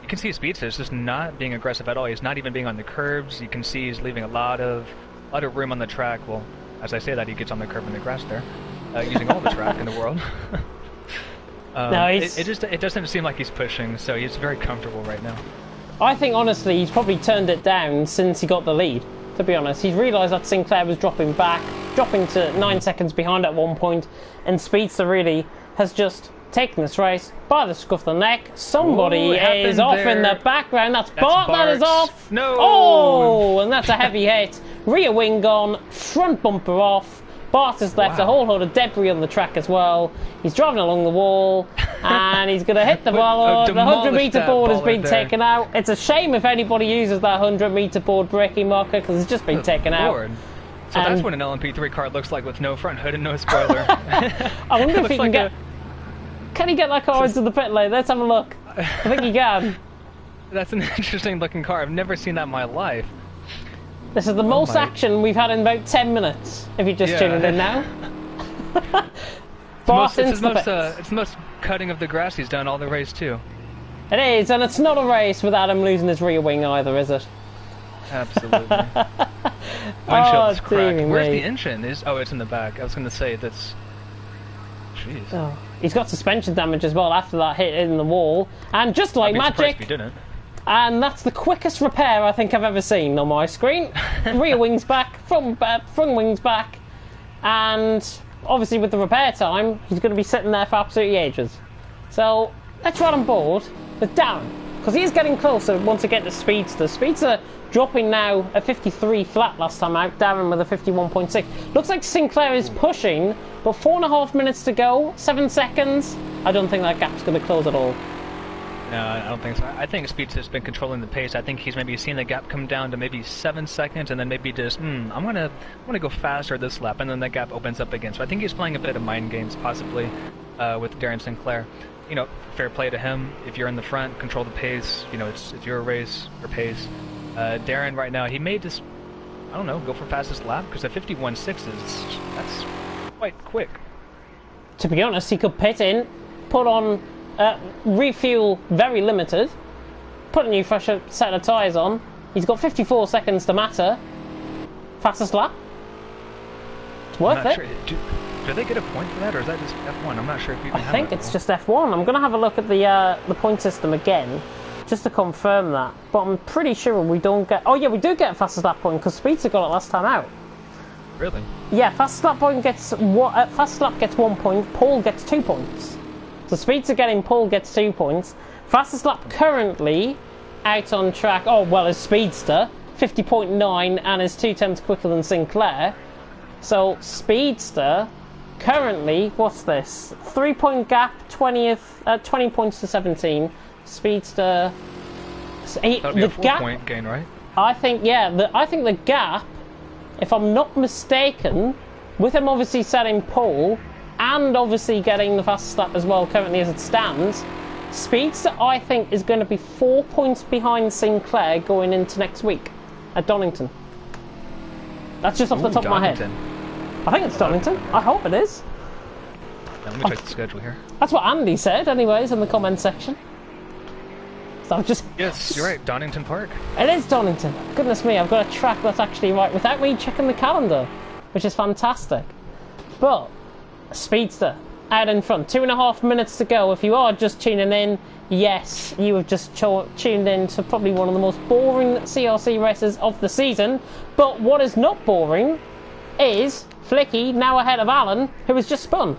You can see his speedster is just not being aggressive at all. He's not even being on the curbs. You can see he's leaving a lot of room on the track. Well, as I say that, he gets on the curb and the grass there, using all the track in the world. No, it doesn't seem like he's pushing, so he's very comfortable right now. I think, honestly, he's probably turned it down since he got the lead, to be honest. He's realised that Sinclair was dropping back, dropping to 9 seconds behind at one point, and Speedster really has just taken this race by the scruff of the neck. Somebody is off there in the background. That's Bart that is off. No. Oh, and that's a heavy hit. Rear wing gone, front bumper off. Bart has left a whole load of debris on the track as well. He's driving along the wall, and he's going to hit the ball. The 100-metre board has been taken out. It's a shame if anybody uses that 100-metre board braking marker, because it's just been taken out. So that's what an LMP3 car looks like with no front hood and no spoiler. I wonder if he can get... Can he get that car into the pit lane? Let's have a look. I think he can. That's an interesting looking car. I've never seen that in my life. This is the most action we've had in about 10 minutes, if you're just tuning in now. It's the most cutting of the grass he's done all the race too. It is, and it's not a race without him losing his rear wing either, is it? Absolutely. Oh, Windshield's cracked. dear Where's me. the engine? Oh, it's in the back. I was going to say that's... Jeez. Oh, he's got suspension damage as well after that hit in the wall. And just like I'd be surprised if magic, he didn't. and that's the quickest repair I think I've ever seen on my screen. Rear wing's back, front wing's back, and obviously with the repair time, he's going to be sitting there for absolutely ages. So let's run on board with Darren, because he's getting closer once again to Speedster. Speedster dropping now at 53 flat last time out, Darren with a 51.6. Looks like Sinclair is pushing, but 4.5 minutes to go, 7 seconds. I don't think that gap's going to close at all. No, I don't think so. I think Speedster's been controlling the pace. I think he's maybe seen the gap come down to maybe 7 seconds, and then maybe just, I'm gonna go faster this lap, and then that gap opens up again. So I think he's playing a bit of mind games, possibly, with Darren Sinclair. You know, fair play to him. If you're in the front, control the pace. You know, it's your race, your pace. Darren right now, he may just, I don't know, go for fastest lap, because at 51.6 that's quite quick. To be honest, he could pit in, put on refuel very limited, put a new fresh set of tyres on. He's got 54 seconds to matter. Fastest lap. It's worth it. Sure. Do they get a point for that, or is that just F1? I'm not sure if you can I think it's just F1. I'm going to have a look at the point system again, just to confirm that. But I'm pretty sure we don't get... Oh yeah, we do get a fastest lap point, because Speedster got it last time out. Really? Yeah, fastest lap point gets... fastest lap gets 1 point, Paul gets 2 points. So Speedster getting Paul gets 2 points. Fastest lap currently out on track, oh well, is Speedster, 50.9, and is 2/10 quicker than Sinclair. So Speedster currently, what's this? 3 point gap, 20 points to 17. Speedster, That'd be a 4 point gain, right? I think, yeah, I think the gap, if I'm not mistaken, with him obviously setting pole and obviously getting the fastest lap as well currently as it stands, Speedster I think is going to be 4 points behind Sinclair going into next week at Donington. That's just off the top of my head. I think it's Donington. I hope it is. Yeah, let me check the schedule here. That's what Andy said anyways in the comment section. So I've just... Yes, you're right, Donington Park. It is Donington. Goodness me, I've got a track that's actually right without me checking the calendar, which is fantastic. But Speedster out in front, 2.5 minutes to go. If you are just tuning in, yes, you have just tuned in to probably one of the most boring CRC races of the season. But what is not boring is Flicky now ahead of Alan, who has just spun.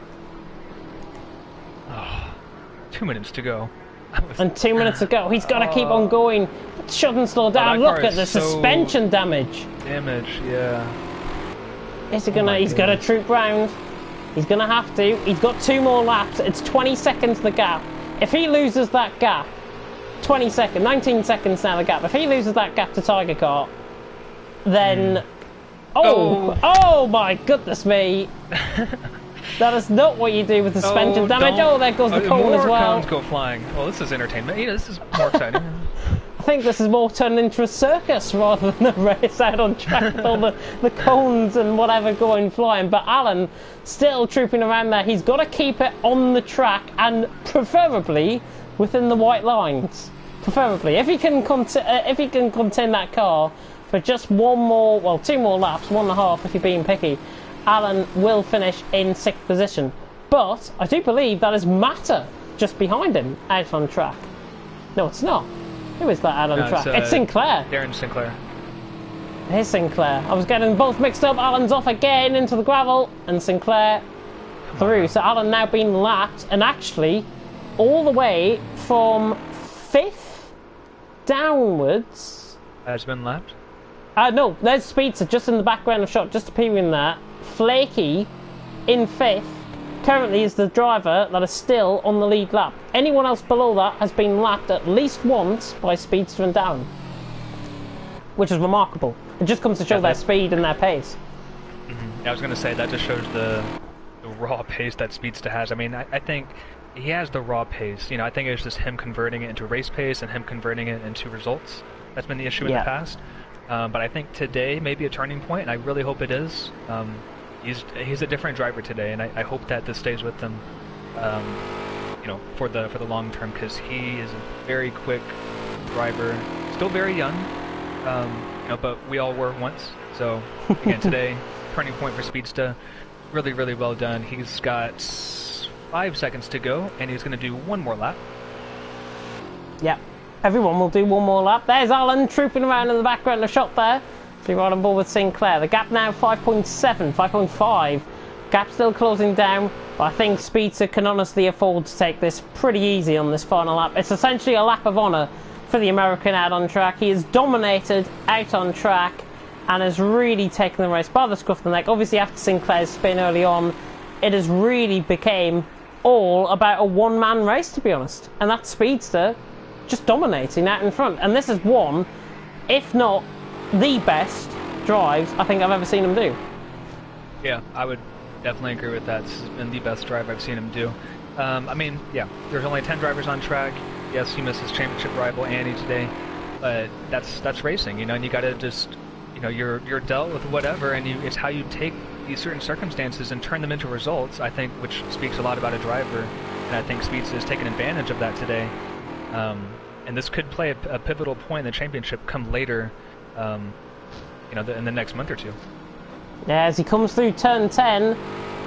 Oh, 2 minutes to go. And 2 minutes to go. He's got to keep on going. Shouldn't slow down. Look at the suspension damage. Yeah. Is he gonna? He's got to troop round. He's gonna have to. He's got 2 more laps. It's 20 seconds the gap. If he loses that gap, 20 seconds, 19 seconds now the gap. If he loses that gap to Tiger Kart, then oh my goodness me. That is not what you do with the suspension damage. Oh, there goes the cone as well. More cones go flying. Well, this is entertainment. Yeah, this is more exciting. I think this is more turned into a circus rather than a race out on track with all the cones and whatever going flying. But Alan still trooping around there. He's got to keep it on the track and preferably within the white lines. Preferably, if he can contain that car for just 2 more laps, 1.5 if you're being picky, Alan will finish in 6th position. But I do believe that is Matter just behind him out on track. No, it's not. Who is that out on track? It's Sinclair. Darren Sinclair. Here's Sinclair. I was getting both mixed up. Alan's off again into the gravel, and Sinclair through. So Alan now being lapped, and actually all the way from 5th downwards. Has been lapped? No, there's Speedster just in the background of shot, just appearing there. Flaky in 5th. Currently is the driver that is still on the lead lap. Anyone else below that has been lapped at least once by Speedster and Darren, which is remarkable. It just comes to show their speed and their pace. Yeah, I was going to say that just shows the raw pace that Speedster has. I mean, I think he has the raw pace. You know, I think it's just him converting it into race pace and him converting it into results. That's been the issue in the past. But I think today may be a turning point, and I really hope it is. He's a different driver today, and I hope that this stays with him you know, for the long term, because he is a very quick driver, still very young, you know, but we all were once. So again, today, turning point for Speedster, really, really well done. He's got 5 seconds to go, and he's going to do one more lap. Yep, everyone will do one more lap. There's Alan trooping around in the background, a shot there. So right on board with Sinclair. The gap now 5.7, 5.5. Gap still closing down, but I think Speedster can honestly afford to take this pretty easy on this final lap. It's essentially a lap of honour for the American out on track. He has dominated out on track and has really taken the race by the scruff of the neck. Obviously after Sinclair's spin early on, it has really became all about a one-man race, to be honest. And that's Speedster just dominating out in front. And this is one, if not the best drives I think I've ever seen him do. Yeah, I would definitely agree with that. This has been the best drive I've seen him do. I mean, yeah, there's only 10 drivers on track. Yes, he missed his championship rival Andy today, but that's racing, you know. And you got to just, you know, you're dealt with whatever, and it's how you take these certain circumstances and turn them into results. I think, which speaks a lot about a driver, and I think Speedster has taken advantage of that today. And this could play a pivotal point in the championship come later, you know, in the next month or two. Yeah, as he comes through turn 10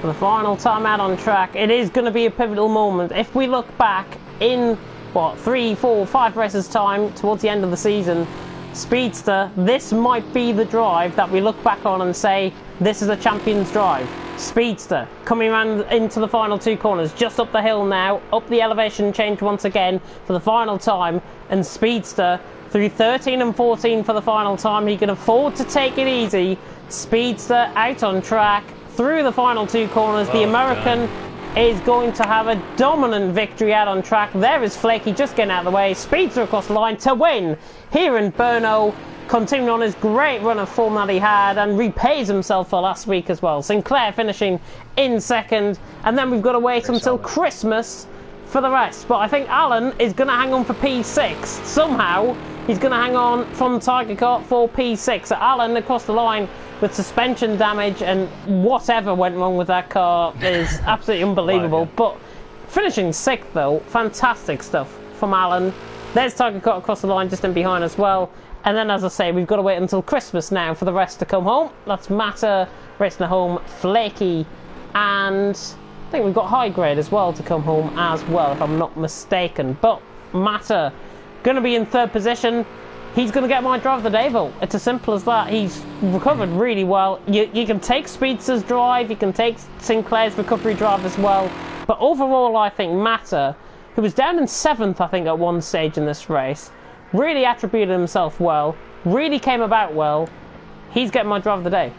for the final time out on track, it is going to be a pivotal moment. If we look back in, what, 3, 4, 5 races time towards the end of the season, Speedster, this might be the drive that we look back on and say, this is a champion's drive. Speedster coming around into the final 2 corners, just up the hill now, up the elevation change once again for the final time, and Speedster through 13 and 14 for the final time. He can afford to take it easy. Speedster out on track through the final 2 corners. The American is going to have a dominant victory out on track. There is Flaky just getting out of the way. Speedster across the line to win here in Brno, continuing on his great run of form that he had and repays himself for last week as well. Sinclair finishing in second, and then we've got to wait until Christmas for the rest. But I think Alan is going to hang on for P6 somehow. He's going to hang on from Tiger Car for P6. So Alan across the line with suspension damage and whatever went wrong with that car is absolutely unbelievable. Wow, yeah. But finishing 6th though, fantastic stuff from Alan. There's Tiger Car across the line just in behind as well. And then, as I say, we've got to wait until Christmas now for the rest to come home. That's Matter racing at home, Flaky, and I think we've got High Grade as well to come home as well, if I'm not mistaken. But Matter going to be in 3rd position. He's going to get my drive of the day vote. It's as simple as that. He's recovered really well. You can take Speedster's drive, you can take Sinclair's recovery drive as well. But overall, I think Matter, who was down in 7th, I think, at one stage in this race, really attributed himself well, really came about well. He's getting my drive of the day.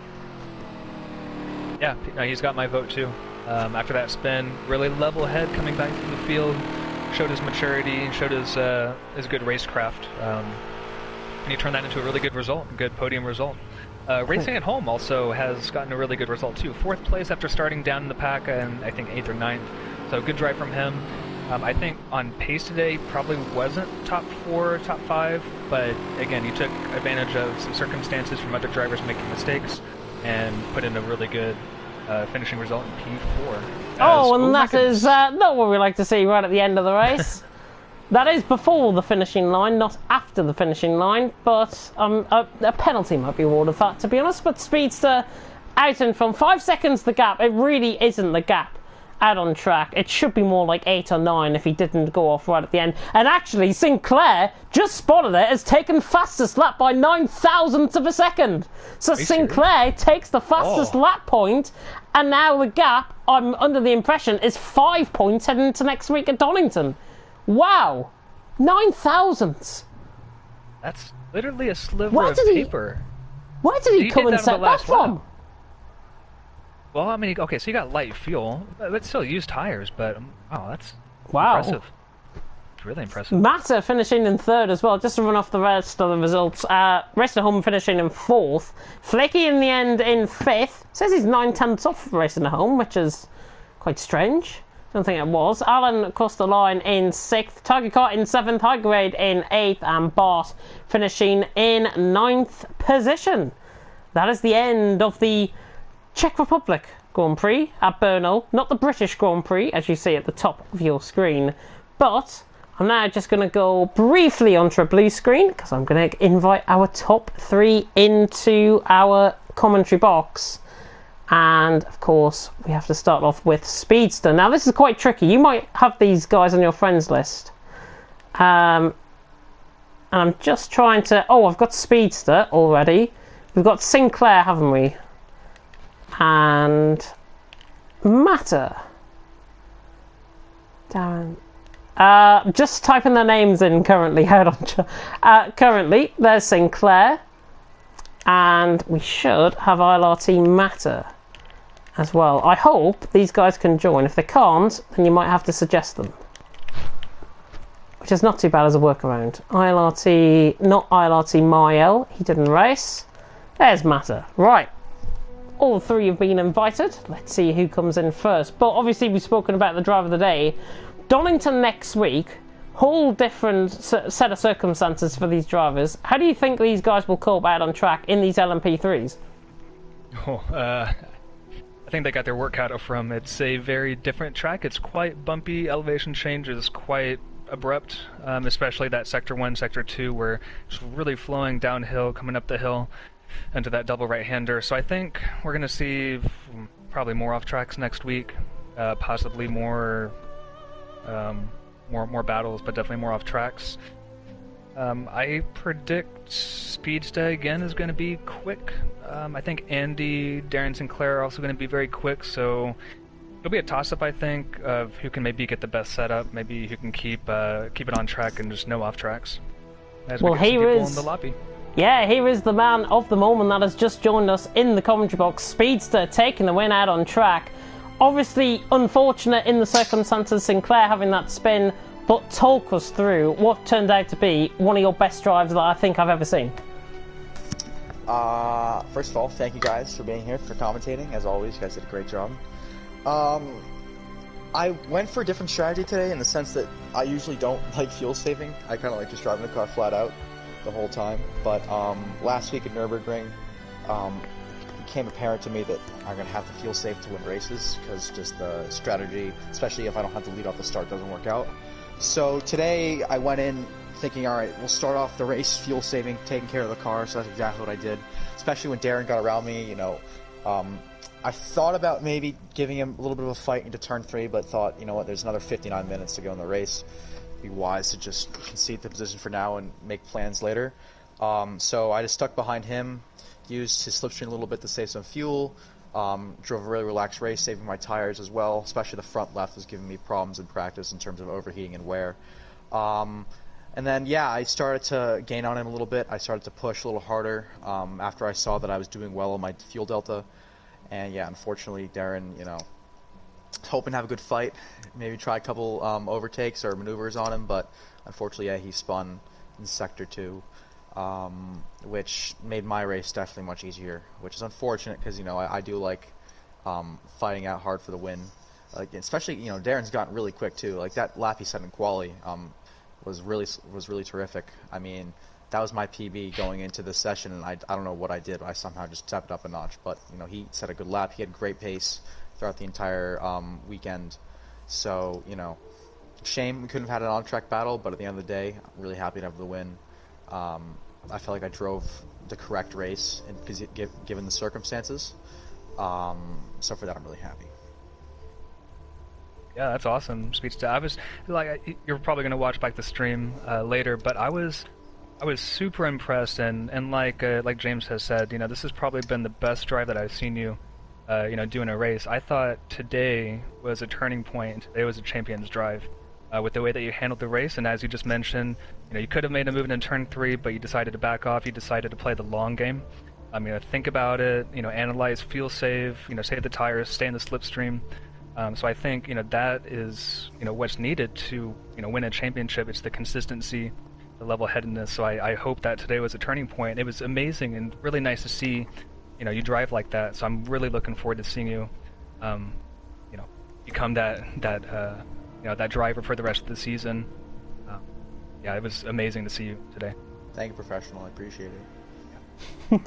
Yeah, he's got my vote too. After that spin, really level head coming back from the field, showed his maturity, showed his good racecraft, and he turned that into a really good result, good podium result. Racing at home also has gotten a really good result too. 4th place after starting down in the pack, and I think 8th or 9th. So good drive from him. I think on pace today probably wasn't top 4, top 5, but again, he took advantage of some circumstances from other drivers making mistakes and put in a really good finishing result in P4. Oh, and that is not what we like to see right at the end of the race. That is before the finishing line, not after the finishing line, but a penalty might be awarded for that, to be honest. But Speedster out in front, 5 seconds the gap. It really isn't the gap out on track. It should be more like 8 or 9 if he didn't go off right at the end. And actually, Sinclair just spotted it, has taken fastest lap by 9,000ths of a second. So Sinclair takes the fastest lap point, and now the gap, I'm under the impression, is 5 points heading into next week at Donington. Wow, 9,000ths. That's literally a sliver of paper. Where did he come and set that from? Well, I mean, okay, so you got light fuel, but still used tires, but, wow, that's impressive. It's really impressive. Matter finishing in 3rd as well, just to run off the rest of the results. Rest of home finishing in 4th. Flaky in the end in 5th. Says he's 9/10ths off racing at home, which is quite strange. Don't think it was. Alan across the line in 6th. Tiger Car in 7th. High Grade in 8th. And Bart finishing in 9th position. That is the end of the Czech Republic Grand Prix at Brno. Not the British Grand Prix, as you see at the top of your screen. But I'm now just going to go briefly onto a blue screen, because I'm going to invite our top 3 into our commentary box. And, of course, we have to start off with Speedster. Now, this is quite tricky. You might have these guys on your friends list. And I'm just trying to... Oh, I've got Speedster already. We've got Sinclair, haven't we? And... Matter. Darren. Just typing their names in currently. Hold on. Currently, there's Sinclair. And we should have ILRT Matter as well. I hope these guys can join. If they can't, then you might have to suggest them. Which is not too bad as a workaround. ILRT, not ILRT Mael. He didn't race. There's Matter. Right. All 3 have been invited. Let's see who comes in first. But obviously we've spoken about the driver of the day. Donington next week. Whole different set of circumstances for these drivers. How do you think these guys will cope out on track in these LMP3s? Oh, I think they got their work cut out for them. It's a very different track. It's quite bumpy. Elevation change is quite abrupt, especially that Sector 1, Sector 2, where it's really flowing downhill, coming up the hill into that double right-hander. So I think we're going to see probably more off tracks next week, possibly more battles, but definitely more off tracks. I predict Speedstay again is going to be quick. I think Andy, Darren Sinclair are also going to be very quick, so it'll be a toss-up, I think, of who can maybe get the best setup, maybe who can keep it on track and just no off tracks. As well, here is in the lobby. Yeah, here is the man of the moment that has just joined us in the commentary box. Speedster taking the win out on track. Obviously, unfortunate in the circumstances, Sinclair having that spin, but talk us through what turned out to be one of your best drives that I think I've ever seen. First of all, thank you guys for being here, for commentating. As always, you guys did a great job. I went for a different strategy today in the sense that I usually don't like fuel saving. I kind of like just driving the car flat out the whole time. But last week at Nürburgring, it became apparent to me that I'm going to have to fuel save to win races, because just the strategy, especially if I don't have to lead off the start, doesn't work out. So today I went in thinking, alright, we'll start off the race fuel saving, taking care of the car, so that's exactly what I did. Especially when Darren got around me, you know, I thought about maybe giving him a little bit of a fight into turn 3, but thought, you know what, there's another 59 minutes to go in the race. It'd be wise to just concede the position for now and make plans later. So I just stuck behind him, used his slipstream a little bit to save some fuel, drove a really relaxed race, saving my tires as well, especially the front left was giving me problems in practice in terms of overheating and wear. And then, yeah, I started to gain on him a little bit. I started to push a little harder after I saw that I was doing well on my fuel delta. And, yeah, unfortunately, Darren, you know, hoping to have a good fight, maybe try a couple overtakes or maneuvers on him, but unfortunately, yeah, he spun in Sector 2. Which made my race definitely much easier, which is unfortunate because, you know, I do like fighting out hard for the win. Like, especially, you know, Darren's gotten really quick too. Like that lap he set in quali was really terrific. I mean, that was my PB going into this session, and I don't know what I did. I somehow just stepped up a notch, but you know, he set a good lap. He had great pace throughout the entire weekend. So, you know, shame we couldn't have had an on-track battle, but at the end of the day, I'm really happy to have the win. I felt like I drove the correct race, given the circumstances. So for that, I'm really happy. Yeah, that's awesome. Speech to I was like, you're probably gonna watch back the stream later, but I was super impressed, and like James has said, you know, this has probably been the best drive that I've seen you, you know, doing a race. I thought today was a turning point. Today was a champion's drive. With the way that you handled the race, and as you just mentioned, you know, you could have made a move in turn 3, but you decided to back off. You decided to play the long game. I mean, think about it. You know, analyze, fuel save. You know, save the tires, stay in the slipstream. So I think, you know, that is, you know, what's needed to, you know, win a championship. It's the consistency, the level-headedness. So I hope that today was a turning point. It was amazing and really nice to see, you know, you drive like that. So I'm really looking forward to seeing you, you know, become that you know, that driver for the rest of the season. Yeah, it was amazing to see you today. Thank you, Professional. I appreciate it.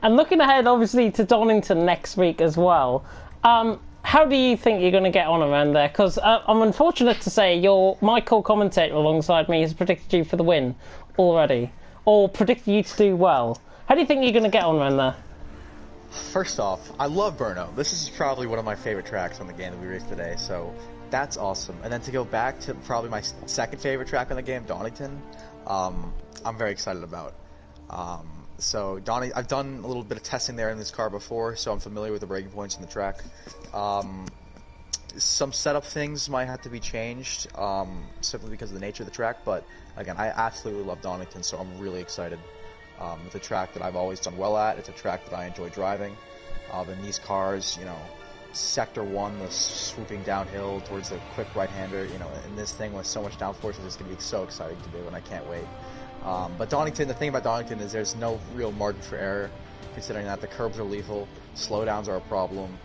And looking ahead, obviously, to Donington next week as well, How do you think you're going to get on around there? Because I'm unfortunate to say my co-commentator alongside me has predicted you for the win already, or predicted you to do well. How do you think you're going to get on around there? First off, I love Brno. This is probably one of my favorite tracks on the game that we raced today, so that's awesome. And then to go back to probably my second favorite track on the game, Donington, I'm very excited about. So I've done a little bit of testing there in this car before, so I'm familiar with the breaking points in the track. Some setup things might have to be changed, simply because of the nature of the track, but again, I absolutely love Donington, so I'm really excited. It's a track that I've always done well at. It's a track that I enjoy driving. In these cars, you know, Sector 1, the swooping downhill towards the quick right-hander, you know, in this thing with so much downforce, it's going to be so exciting to do, and I can't wait. But Donington, the thing about Donington is there's no real margin for error, considering that the curbs are lethal, slowdowns are a problem,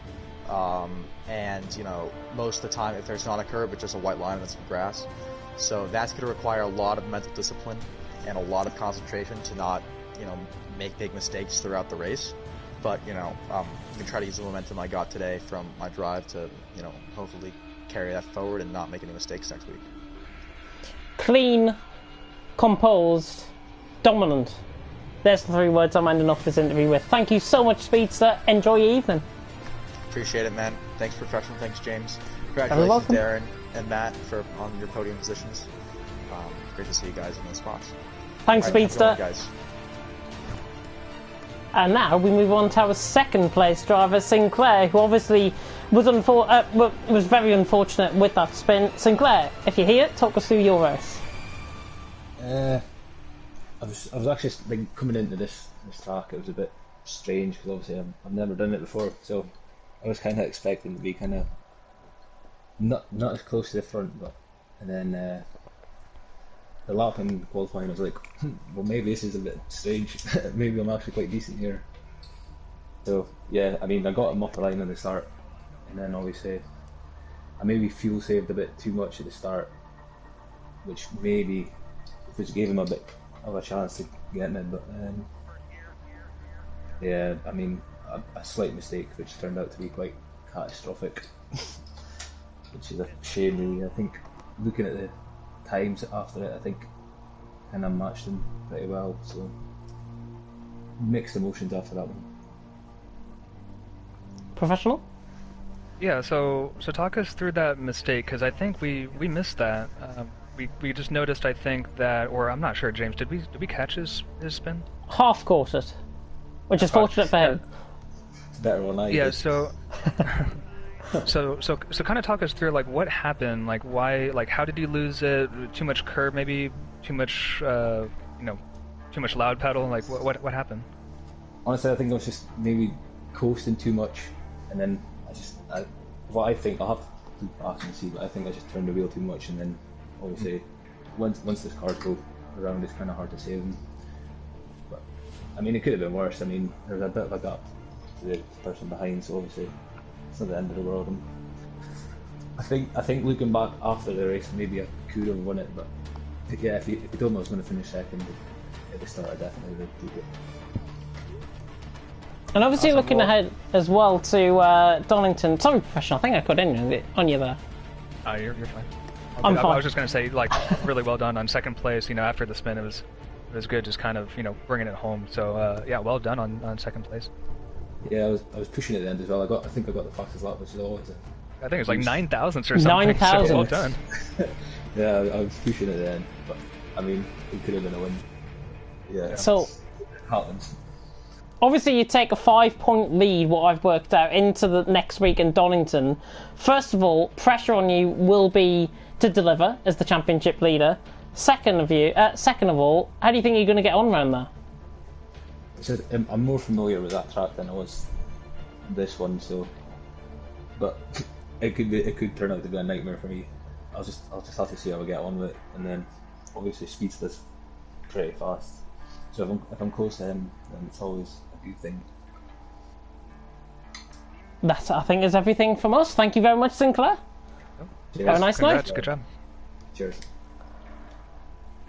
and, you know, most of the time, if there's not a curb, it's just a white line and some grass. So that's going to require a lot of mental discipline and a lot of concentration to not, you know, make big mistakes throughout the race. But, you know, I'm going to try to use the momentum I got today from my drive to, you know, hopefully carry that forward and not make any mistakes next week. Clean, composed, dominant. There's the 3 words I'm ending off this interview with. Thank you so much, Speedster. Enjoy your evening. Appreciate it, man. Thanks, Professional. Thanks, James. Congratulations, Darren and Matt, on your podium positions. Great to see you guys in those spots. Thanks, Speedster. Guys. And now we move on to our second place driver, Sinclair, who obviously was very unfortunate with that spin. Sinclair, if you're here, talk us through your race. I was actually like, coming into this track. It was a bit strange because obviously I've never done it before, so I was kind of expecting to be kind of not as close to the front, but and then the lap in qualifying I was like, well, maybe this is a bit strange. Maybe I'm actually quite decent here. So yeah, I mean, I got him off the line at the start, and then obviously I maybe fuel saved a bit too much at the start, which maybe gave him a bit of a chance to get me, but yeah, I mean, a slight mistake which turned out to be quite catastrophic, which is a shame really. I think looking at the times after it, I think kind of matched him pretty well, so mixed emotions after that one. Professional? Yeah, so talk us through that mistake, because I think we missed that. We just noticed, I think, that, or I'm not sure, James, did we catch his spin? Half caught it, which is fortunate for him. It's better one I Yeah, did. so kind of talk us through, like, what happened, like, why, like, how did you lose it? Too much curb, maybe? Too much, you know, too much loud pedal? Like, what happened? Honestly, I think I was just maybe coasting too much, and then I think I'll have to look back and see, but I think I just turned the wheel too much, and then obviously once this cars go around, it's kind of hard to save them. But I mean, it could have been worse. I mean, there's a bit of a gap to the person behind, so obviously it's not the end of the world. And I think looking back after the race, maybe I could have won it, but yeah, if you told me I was going to finish second at the start, I definitely would take it. And obviously looking ahead as well to Donington. Sorry, Professional, I think I cut in on you there. You're fine. I'm fine. I was just going to say, like, really well done on second place. You know, after the spin, it was good, just kind of, you know, bringing it home. So yeah, well done on second place. Yeah, I was pushing at the end as well. I think I got the fastest lap, which is always I think it was like 9,000 or something. 9,000. So well done. yeah, I was pushing at the end, but I mean, it could have been a win. Yeah. So it happens. obviously you take a 5-point lead, what I've worked out, into the next week in Donington. First of all, pressure on you will be to deliver as the championship leader. Second of all, how do you think you're going to get on around there? So I'm more familiar with that track than I was this one, so but it could turn out to be a nightmare for me. I'll just have to see how I get on with it, and then obviously speeds this pretty fast. So if I'm close to him, then it's always a good thing. That, I think, is everything from us. Thank you very much, Sinclair. Cheers. Have a nice night. Good job. Cheers.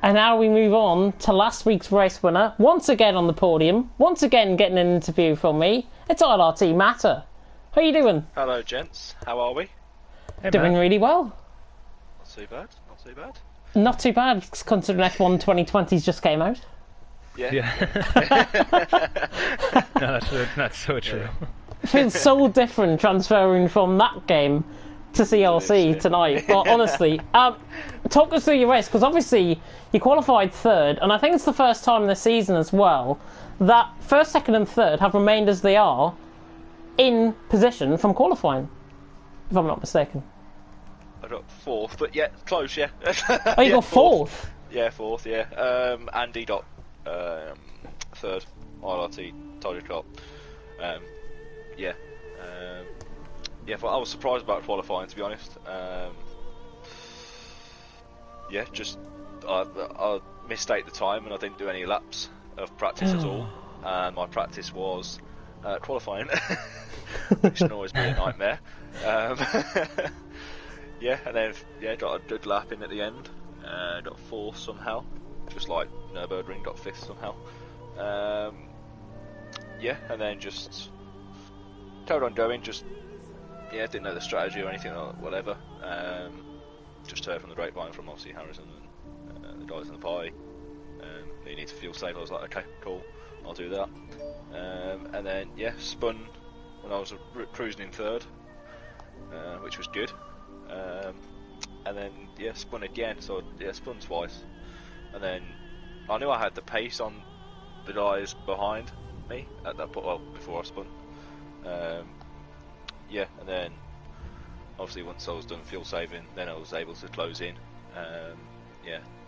And now we move on to last week's race winner, once again on the podium, once again getting an interview from me. It's RRT Matter. How you doing? Hello, gents. How are we? Hey, Doing Matt. really well. Not too bad. Not too bad. Not too bad, considering F1 2020's just came out. Yeah. No, that's so true. It feels so different transferring from that game to CRC yeah. tonight. But honestly, talk us through your race, because obviously you qualified third, and I think it's the first time this season as well that first, second and third have remained as they are in position from qualifying, if I'm not mistaken. I got fourth, but yeah, close, yeah. Oh, you got fourth? Yeah, fourth, yeah. Andy got third. IRT, Tiger got. Yeah. Yeah, I was surprised about qualifying, to be honest. Yeah, just I misstate the time and I didn't do any laps of practice at all. And my practice was qualifying, which can always be a nightmare. Yeah, and then got a good lap in at the end. Got fourth somehow, just like Nürburgring, got fifth somehow. Yeah, and then just carried on going. Just didn't know the strategy or anything or whatever. Just heard from the grapevine from obviously Harrison and the guys in the party. You need to fuel save. I was like, okay, cool, I'll do that. And then spun when I was cruising in third, which was good. And then spun again, so spun twice. And then I knew I had the pace on the guys behind me at that point. Well, before I spun. And then obviously once I was done fuel saving, then I was able to close in.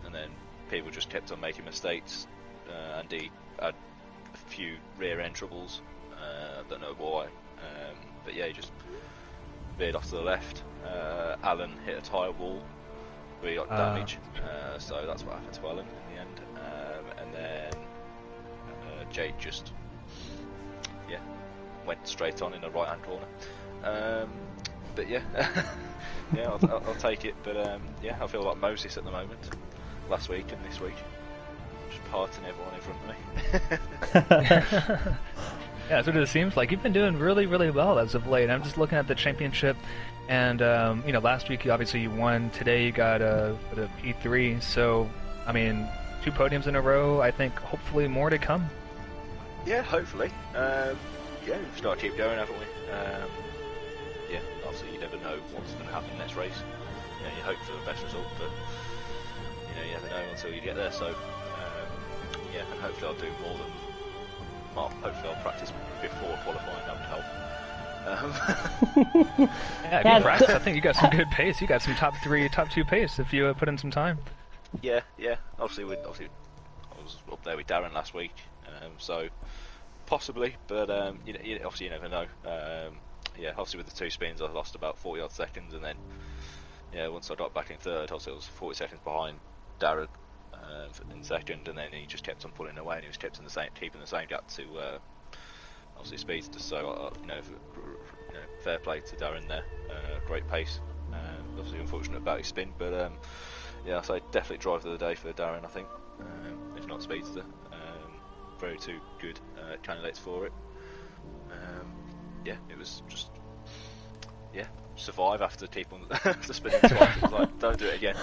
And then people just kept on making mistakes. Andy had a few rear end troubles. I don't know why, but he just veered off to the left. Alan hit a tyre wall where he got damage, so that's what happened to Alan in the end. And then Jake just went straight on in the right hand corner. But I'll take it. But I feel like Moses at the moment. Last week and this week, just parting everyone in front of me. Yeah, that's what it seems like. You've been doing really, really well as of late. I'm just looking at the championship, and last week obviously you won. Today you got a P3. So, I mean, 2 podiums in a row. I think hopefully more to come. Yeah, hopefully. We've just got to keep going, haven't we? Obviously you never know what's going to happen next race. You hope for the best result, but you never know until you get there. So, and hopefully I'll do more than. Well, hopefully I'll practice before qualifying. That would help. If you practice, I think you got some good pace. You got some top 2 pace if you put in some time. Yeah. Obviously I was up there with Darren last week, so possibly, but obviously you never know. Obviously with the 2 spins, I lost about 40 odd seconds, and then once I got back in third, obviously I was 40 seconds behind Darren in second, and then he just kept on pulling away, and he was keeping the same gap to obviously Speedster. So fair play to Darren there. Great pace. Obviously unfortunate about his spin, but so definitely driver of the day for Darren, I think, if not Speedster. Very 2 good candidates for it. It was just survive after keep on after spinning twice. It was like, don't do it again,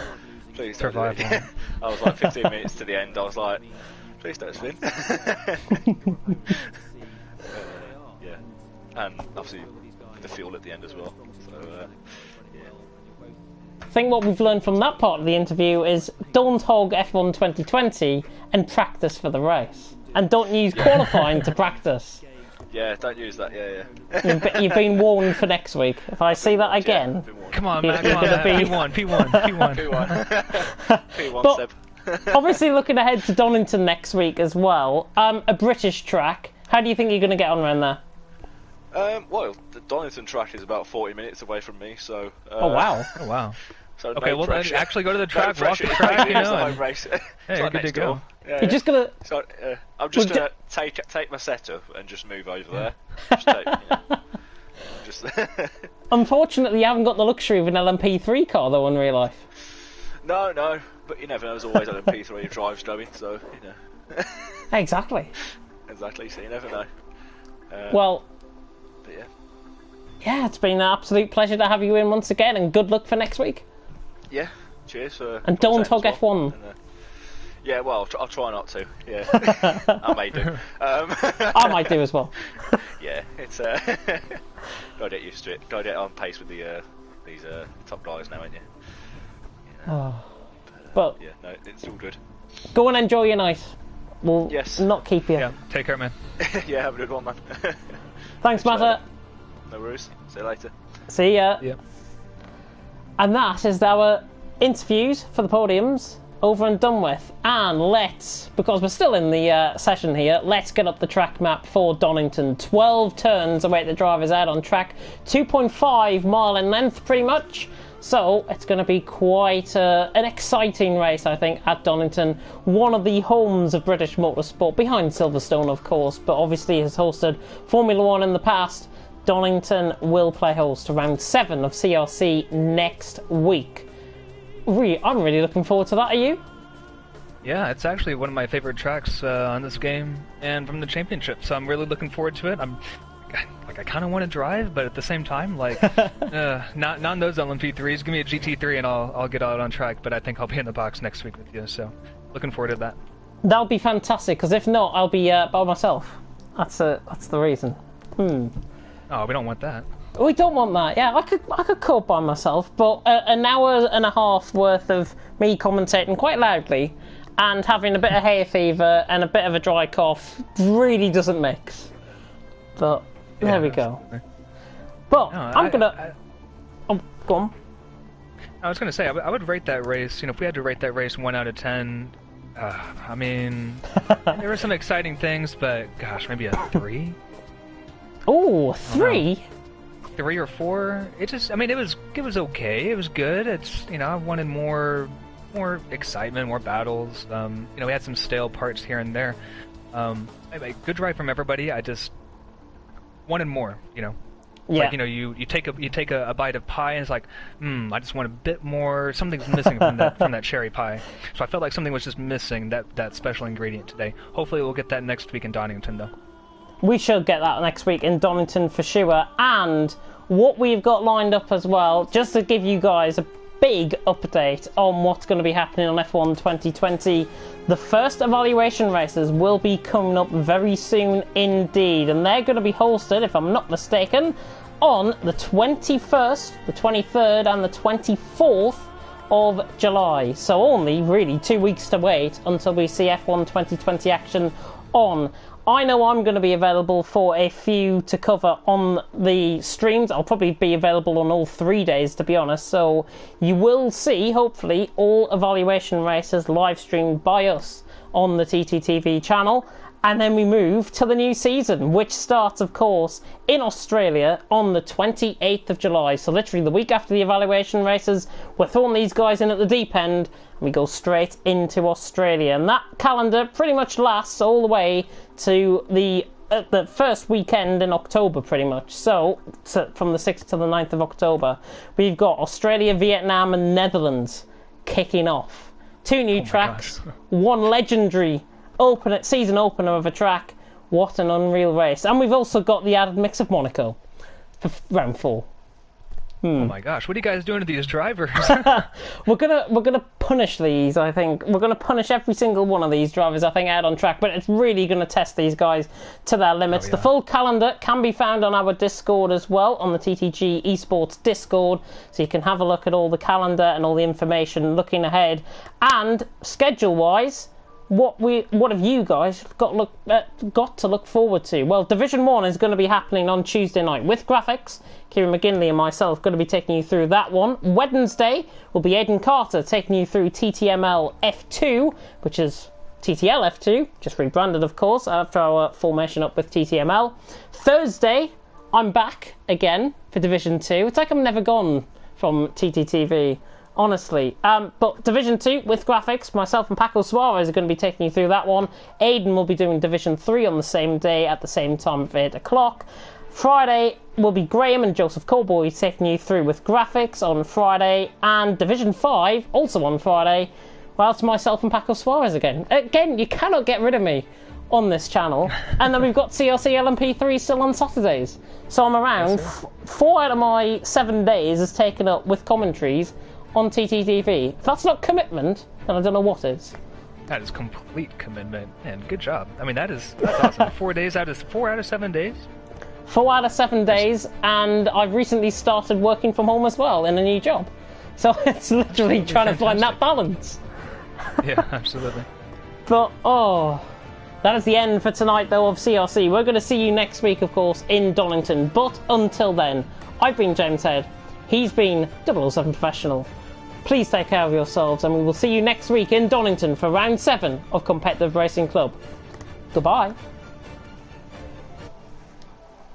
please don't survive. do it again. I was like 15 minutes to the end, I was like, please don't spin. And obviously the fuel at the end as well, so I think what we've learned from that part of the interview is don't hog F1 2020 and practice for the race. And don't use qualifying to practice. Yeah, don't use that, You've been warned for next week. If I see that again... Come on, Matt, P1. P1, Seb. Obviously looking ahead to Donington next week as well. A British track. How do you think you're going to get on around there? Well, the Donington track is about 40 minutes away from me, so... Oh, wow. So okay, no pressure. Actually go to the track, no walk the track, It's the home race. Hey, you're good to go. Yeah, You're just gonna... So, I'm just gonna take my setup and just move over there. Just take, just... Unfortunately, you haven't got the luxury of an LMP3 car, though, in real life. No, but you never know, there's always an LMP3 drives going, so, Exactly. Exactly, so you never know. Well... But Yeah, it's been an absolute pleasure to have you in once again, and good luck for next week. Yeah, cheers. And don't hug F1. And, yeah, well, I'll try not to. Yeah, I may do. I might do as well. Yeah, it's gotta get used to it. Gotta get on pace with the these top guys now, ain't you? But yeah, no, it's all good. Go and enjoy your night. We'll yes. not keep you. Yeah, take care, man. Yeah, have a good one, man. Thanks, Matter. No worries. See you later. See ya. Yeah. And that is our interviews for the podiums over and done with. And let's, because we're still in the session here, let's get up the track map for Donington. 12 turns await the drivers out on track, 2.5 mile in length pretty much. So it's going to be quite an exciting race, I think, at Donington. One of the homes of British motorsport, behind Silverstone, of course, but obviously has hosted Formula 1 in the past. Donington will play host to round 7 of CRC next week. I'm really looking forward to that. Are you? Yeah, it's actually one of my favorite tracks on this game and from the championship, so I'm really looking forward to it. I kind of want to drive, but at the same time, like, not on those LMP3s. Give me a GT3 and I'll get out on track. But I think I'll be in the box next week with you. So, looking forward to that. That'll be fantastic. Because if not, I'll be by myself. That's the reason. Oh, we don't want that. We don't want that. Yeah, I could cope by myself, but an hour and a half worth of me commentating quite loudly and having a bit of hay fever and a bit of a dry cough really doesn't mix. But there we go. But no, I'm gonna. Oh, go on. I was gonna say I would rate that race. You know, if we had to rate that race 1 out of 10, I mean, there were some exciting things, but gosh, maybe a 3. Oh, 3. 3 or 4. It just, I mean, it was okay. It was good. It's, you know, I wanted more excitement, more battles. You know, we had some stale parts here and there. Good drive from everybody. I just wanted more, you know. Yeah. Like, you know, you take a bite of pie and it's like, I just want a bit more. Something's missing from that cherry pie. So I felt like something was just missing, that special ingredient today. Hopefully we'll get that next week in Donington, though. We should get that next week in Donington for sure. And what we've got lined up as well, just to give you guys a big update on what's going to be happening on F1 2020. The first evaluation races will be coming up very soon indeed, and they're going to be hosted, if I'm not mistaken, on the 21st, the 23rd and the 24th of July. So only really 2 weeks to wait until we see F1 2020 action on. I know I'm going to be available for a few to cover on the streams. I'll probably be available on all 3 days, to be honest. So you will see, hopefully, all evaluation races live streamed by us on the TTTV channel. And then we move to the new season, which starts, of course, in Australia on the 28th of July. So literally the week after the evaluation races, we're throwing these guys in at the deep end, and we go straight into Australia. And that calendar pretty much lasts all the way to the first weekend in October, pretty much. So from the 6th to the 9th of October, we've got Australia, Vietnam, and Netherlands kicking off. 2 new tracks, 1 legendary season opener of a track. What an unreal race. And we've also got the added mix of Monaco for round 4. Oh my gosh, what are you guys doing to these drivers? We're gonna punish these, I think. We're gonna punish every single one of these drivers, I think, out on track, but it's really gonna test these guys to their limits. Oh, yeah. The full calendar can be found on our Discord as well, on the TTG Esports Discord, so you can have a look at all the calendar and all the information looking ahead. And schedule-wise, what have you guys got to look forward to? Well, Division 1 is going to be happening on Tuesday night with graphics. Kieran McGinley and myself going to be taking you through that one. Wednesday will be Aidan Carter taking you through TTML F2, which is TTL F2, just rebranded, of course, after our formation up with TTML. Thursday, I'm back again for Division 2. It's like I'm never gone from TTTV. Honestly. But Division 2 with graphics, myself and Paco Suarez are going to be taking you through that one. Aidan will be doing Division 3 on the same day at the same time of 8 o'clock. Friday will be Graham and Joseph Colboy taking you through with graphics on Friday. And Division 5, also on Friday, Well, it's myself and Paco Suarez again. Again, you cannot get rid of me on this channel. And then we've got CRC LMP3 still on Saturdays. So I'm around. 4 out of my 7 days is taken up with commentaries on TTTV. If that's not commitment, then I don't know what is. That is complete commitment, and good job. I mean, that's awesome. 4 out of 7 days. 4 out of 7 days, and I've recently started working from home as well in a new job. So it's literally trying to find that balance. Yeah, absolutely. But, oh, that is the end for tonight, though, of CRC. We're going to see you next week, of course, in Donington. But until then, I've been James Head. He's been 007 Professional. Please take care of yourselves, and we will see you next week in Donington for round 7 of Competitive Racing Club. Goodbye.